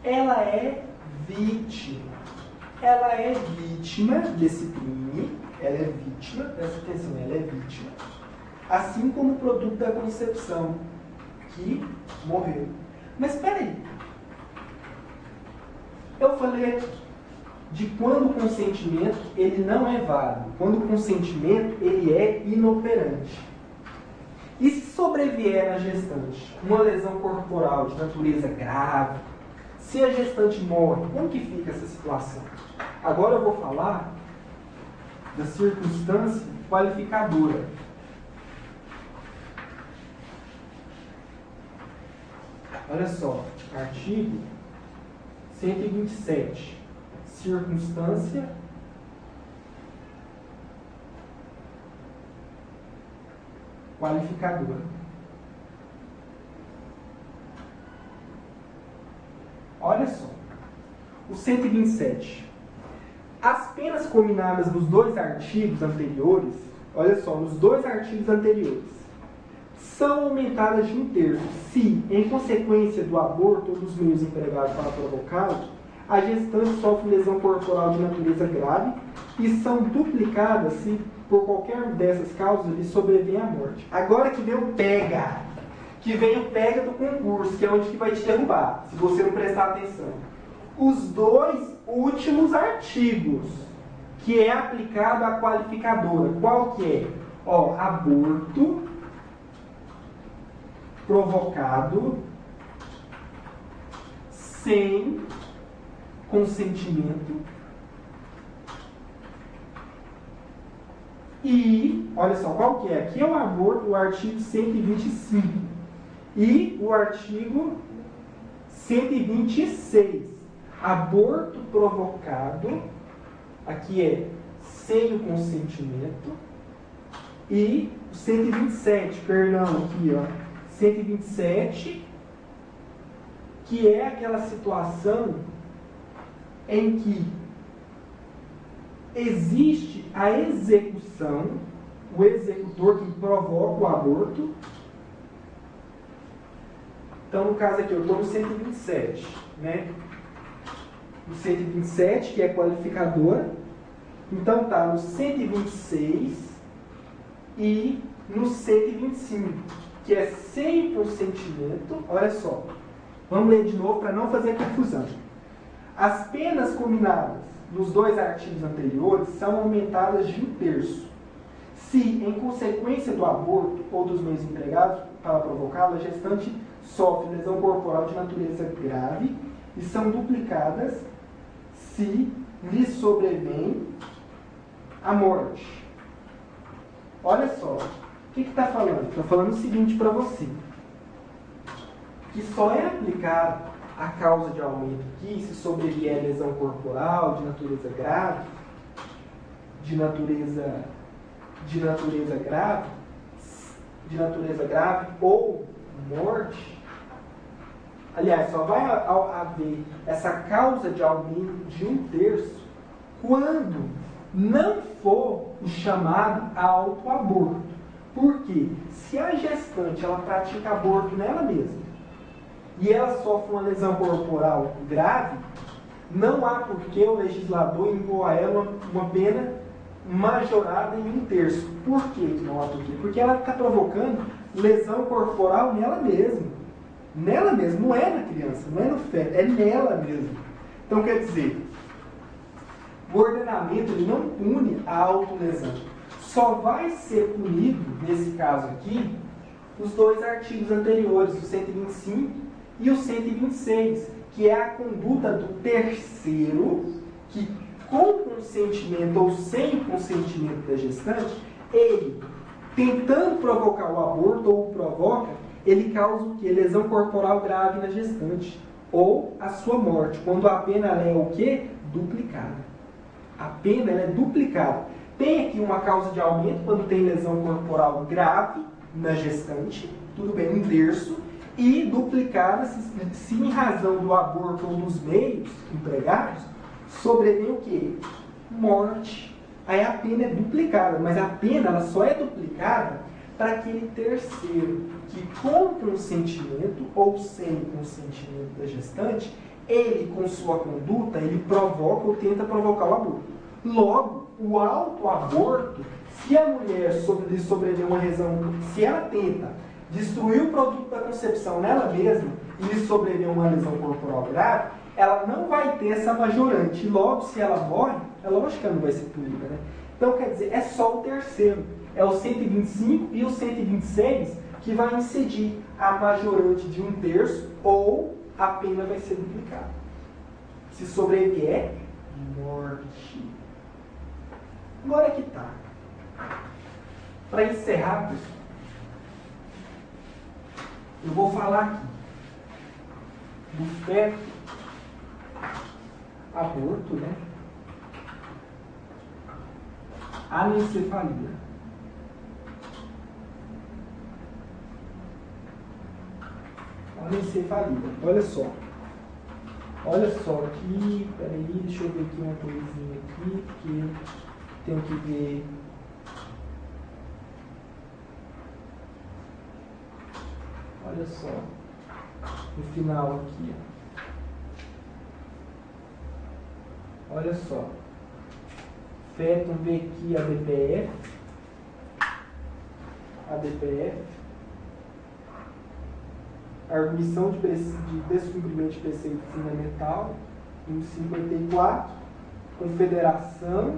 ela é vítima. Ela é vítima desse crime, ela é vítima, presta atenção, ela é vítima, assim como o produto da concepção, que morreu. Mas espera aí, eu falei de quando o consentimento ele não é válido, quando o consentimento ele é inoperante. E se sobrevier na gestante uma lesão corporal de natureza grave, se a gestante morre, como que fica essa situação? Agora eu vou falar da circunstância qualificadora. Olha só, artigo 127. Circunstância qualificadora. Olha só, o 127. As penas combinadas nos 2 artigos anteriores, olha só, nos 2 artigos anteriores, são aumentadas de 1/3 se, em consequência do aborto ou dos meios empregados para provocá-lo, a gestante sofre lesão corporal de natureza grave e são duplicadas se, por qualquer dessas causas, lhe sobrevém a morte. Agora que vem o pega, do concurso, que é onde que vai te derrubar, se você não prestar atenção. Os 2 últimos artigos, que é aplicado à qualificadora. Qual que é? Ó, aborto provocado sem consentimento e, olha só, qual que é? Aqui é o aborto, o artigo 125 e o artigo 126. Aborto provocado, aqui é sem o consentimento, e 127, perdão, aqui ó, 127, que é aquela situação em que existe a execução, o executor que provoca o aborto. Então, no caso aqui, eu estou no 127, né? No 127, que é qualificadora. Então, está no 126 e no 125, que é sem consentimento. Olha só, vamos ler de novo para não fazer confusão. As penas combinadas nos 2 artigos anteriores são aumentadas de 1/3 se, em consequência do aborto ou dos meios empregados para provocá-lo, a gestante sofre lesão corporal de natureza grave e são duplicadas se lhe sobrevém a morte. Olha só, o que está falando? Está falando o seguinte para você, que só é aplicado a causa de aumento aqui se sobrevier lesão corporal de natureza grave, de natureza grave ou morte, Aliás, só vai haver essa causa de aumento de 1/3 quando não for o chamado autoaborto. Por quê? Se a gestante ela pratica aborto nela mesma e ela sofre uma lesão corporal grave, não há por que o legislador impor a ela uma pena majorada em 1/3. Por que não há por quê? Porque ela está provocando lesão corporal nela mesma. Nela mesma, não é na criança, não é no feto, é nela mesma. Então, quer dizer, o ordenamento ele não pune a autolesão. Só vai ser punido, nesse caso aqui, os 2 artigos anteriores, o 125 e o 126, que é a conduta do terceiro, que com consentimento ou sem consentimento da gestante, ele, tentando provocar o aborto ou o provoca, ele causa o quê? Lesão corporal grave na gestante. Ou a sua morte, quando a pena ela é o quê? Duplicada. A pena ela é duplicada. Tem aqui uma causa de aumento quando tem lesão corporal grave na gestante, tudo bem, 1/3, e duplicada se em razão do aborto ou dos meios empregados, sobrevém o quê? Morte. Aí a pena é duplicada, mas a pena ela só é duplicada para aquele terceiro que, com consentimento ou sem consentimento da gestante, ele, com sua conduta, ele provoca ou tenta provocar o aborto. Logo, o autoaborto, se a mulher lhe sobreviver uma lesão, se ela tenta destruir o produto da concepção nela mesma e lhe sobreviver uma lesão corporal grave, ela não vai ter essa majorante. E logo, se ela morre, é lógico que ela não vai ser punida, né? Então, quer dizer, é só o terceiro. É o 125 e o 126 que vai incidir a majorante de 1/3 ou a pena vai ser duplicada. Se sobreviver, morte. Agora que tá. Para encerrar, pessoal, eu vou falar aqui do feto aborto, né? Anencefalia. Anencefalia. Olha só. Olha só aqui. Peraí, deixa eu ver aqui uma coisinha aqui, porque tenho que ver. Olha só. No final aqui. Olha só. Feto, ver aqui a DPF. A DPF. Arguição de descumprimento de preceito fundamental. Número 54. Confederação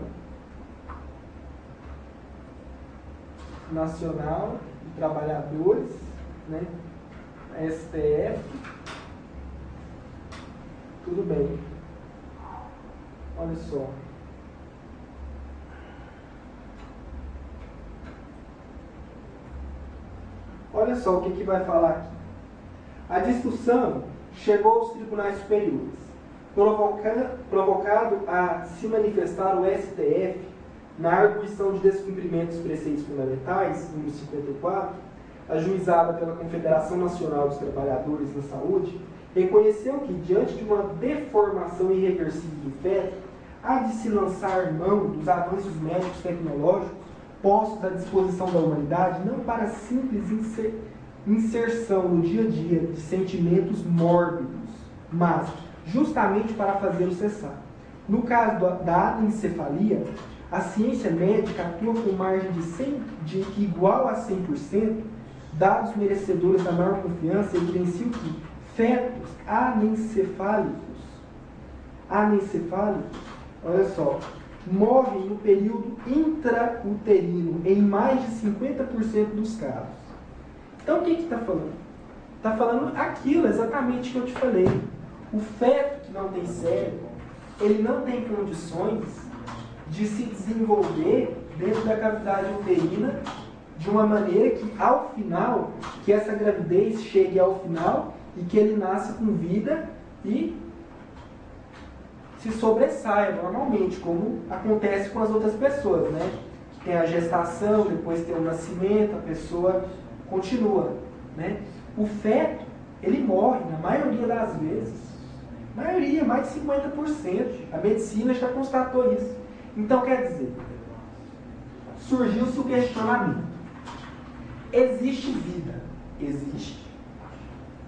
Nacional de Trabalhadores, né? STF. Tudo bem. Olha só. Olha só o que vai falar aqui. A discussão chegou aos tribunais superiores, provocado a se manifestar o STF na arguição de descumprimento dos preceitos fundamentais, número 54, ajuizada pela Confederação Nacional dos Trabalhadores da Saúde, reconheceu que, diante de uma deformação irreversível do feto, há de se lançar mão dos avanços médicos tecnológicos postos à disposição da humanidade, não para simples inserção no dia a dia de sentimentos mórbidos, mas justamente para fazê-lo cessar. No caso da anencefalia, a ciência médica atua com margem de igual a 100%, dados merecedores da maior confiança evidenciam que fetos anencefálicos, olha só, morrem no período intrauterino em mais de 50% dos casos. Então o que está falando? Está falando aquilo exatamente que eu te falei. O feto que não tem cérebro, ele não tem condições de se desenvolver dentro da cavidade uterina de uma maneira que, ao final, que essa gravidez chegue ao final e que ele nasça com vida e se sobressaia normalmente, como acontece com as outras pessoas, né? Que tem a gestação, depois tem o nascimento, a pessoa continua, né? O feto, ele morre, na maioria das vezes. Maioria, mais de 50%. A medicina já constatou isso. Então, quer dizer, surgiu-se o questionamento. Existe vida? Existe.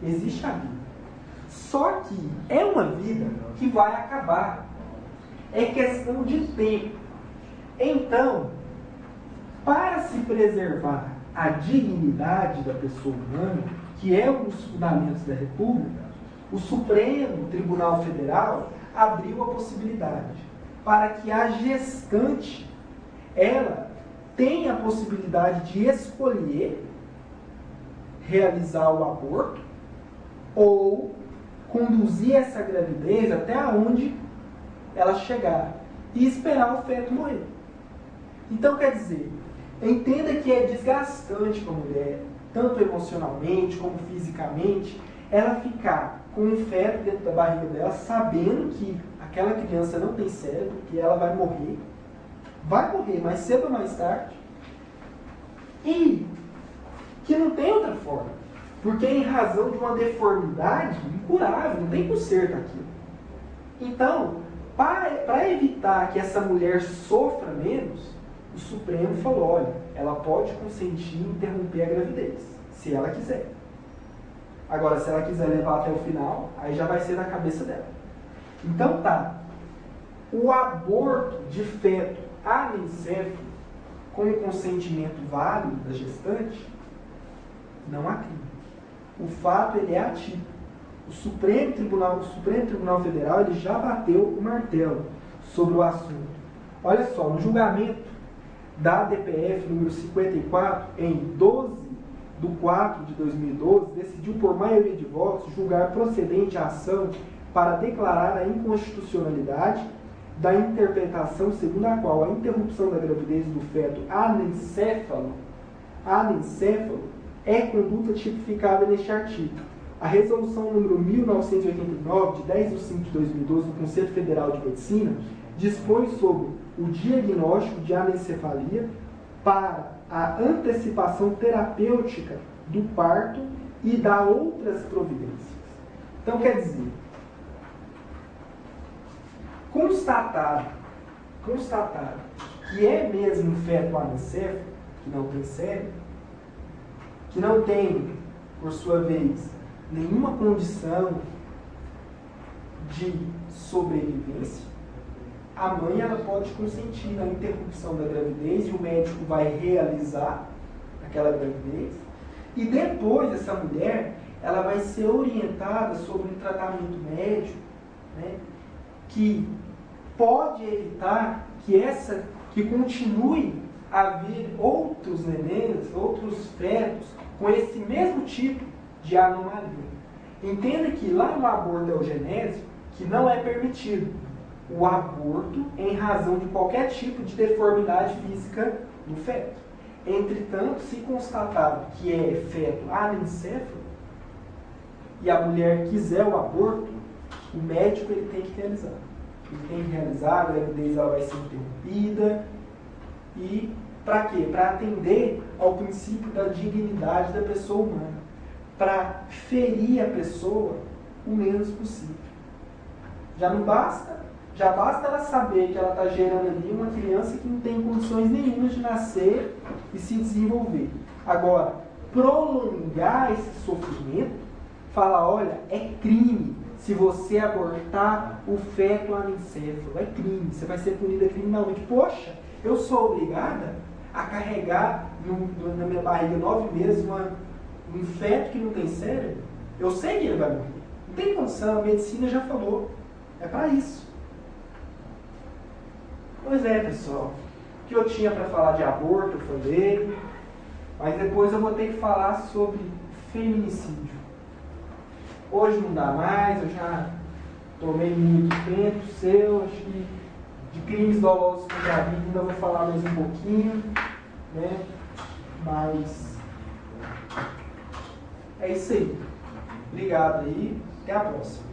Existe a vida. Só que é uma vida que vai acabar. É questão de tempo. Então, para se preservar a dignidade da pessoa humana, que é um dos fundamentos da República, o Supremo Tribunal Federal abriu a possibilidade para que a gestante ela tenha a possibilidade de escolher realizar o aborto ou conduzir essa gravidez até onde ela chegar e esperar o feto morrer. Então, quer dizer, entenda que é desgastante para a mulher, tanto emocionalmente como fisicamente, ela ficar com um feto dentro da barriga dela, sabendo que aquela criança não tem cérebro, que ela vai morrer mais cedo ou mais tarde, e que não tem outra forma, porque em razão de uma deformidade incurável, não tem conserto aquilo. Então, para evitar que essa mulher sofra menos, o Supremo falou, olha, ela pode consentir em interromper a gravidez, se ela quiser. Agora, se ela quiser levar até o final, aí já vai ser na cabeça dela. Então tá, o aborto de feto anencefalo, com consentimento válido da gestante, não há crime. O fato ele é atípico. O Supremo Tribunal Federal ele já bateu o martelo sobre o assunto. Olha só, no julgamento da DPF número 54, em 12/4/2012, decidiu por maioria de votos julgar procedente a ação para declarar a inconstitucionalidade da interpretação segundo a qual a interrupção da gravidez do feto anencefalo é conduta tipificada neste artigo. A resolução número 1989, de 10/5/2012, do Conselho Federal de Medicina, dispõe sobre o diagnóstico de anencefalia para a antecipação terapêutica do parto e dá outras providências. Então, quer dizer, constatado que é mesmo um feto anencefalo, que não tem cérebro, que não tem, por sua vez, nenhuma condição de sobrevivência, a mãe ela pode consentir na interrupção da gravidez e o médico vai realizar aquela gravidez e depois essa mulher ela vai ser orientada sobre um tratamento médico, né, que pode evitar que continue a haver outros nenéns, outros fetos com esse mesmo tipo de anomalia. Entenda que lá no aborto eugenésico, que não é permitido o aborto em razão de qualquer tipo de deformidade física do feto. Entretanto, se constatado que é feto anencefalo e a mulher quiser o aborto, o médico ele tem que realizar. Ele tem que realizar, a gravidez ela vai ser interrompida. E para quê? Para atender ao princípio da dignidade da pessoa humana. Para ferir a pessoa o menos possível. Já basta ela saber que ela está gerando ali uma criança que não tem condições nenhuma de nascer e se desenvolver. Agora, prolongar esse sofrimento, falar, olha, é crime se você abortar o feto anencefalo. É crime, você vai ser punida criminalmente. Poxa, eu sou obrigada a carregar na minha barriga 9 meses um feto que não tem cérebro? Eu sei que ele vai morrer. Não tem condição, a medicina já falou. É para isso. Pois é, pessoal. O que eu tinha para falar de aborto, eu falei. Mas depois eu vou ter que falar sobre feminicídio. Hoje não dá mais, eu já tomei muito tempo seu, acho que de crimes dolosos contra a vida ainda vou falar mais um pouquinho, né? Mas é isso aí. Obrigado aí, até a próxima.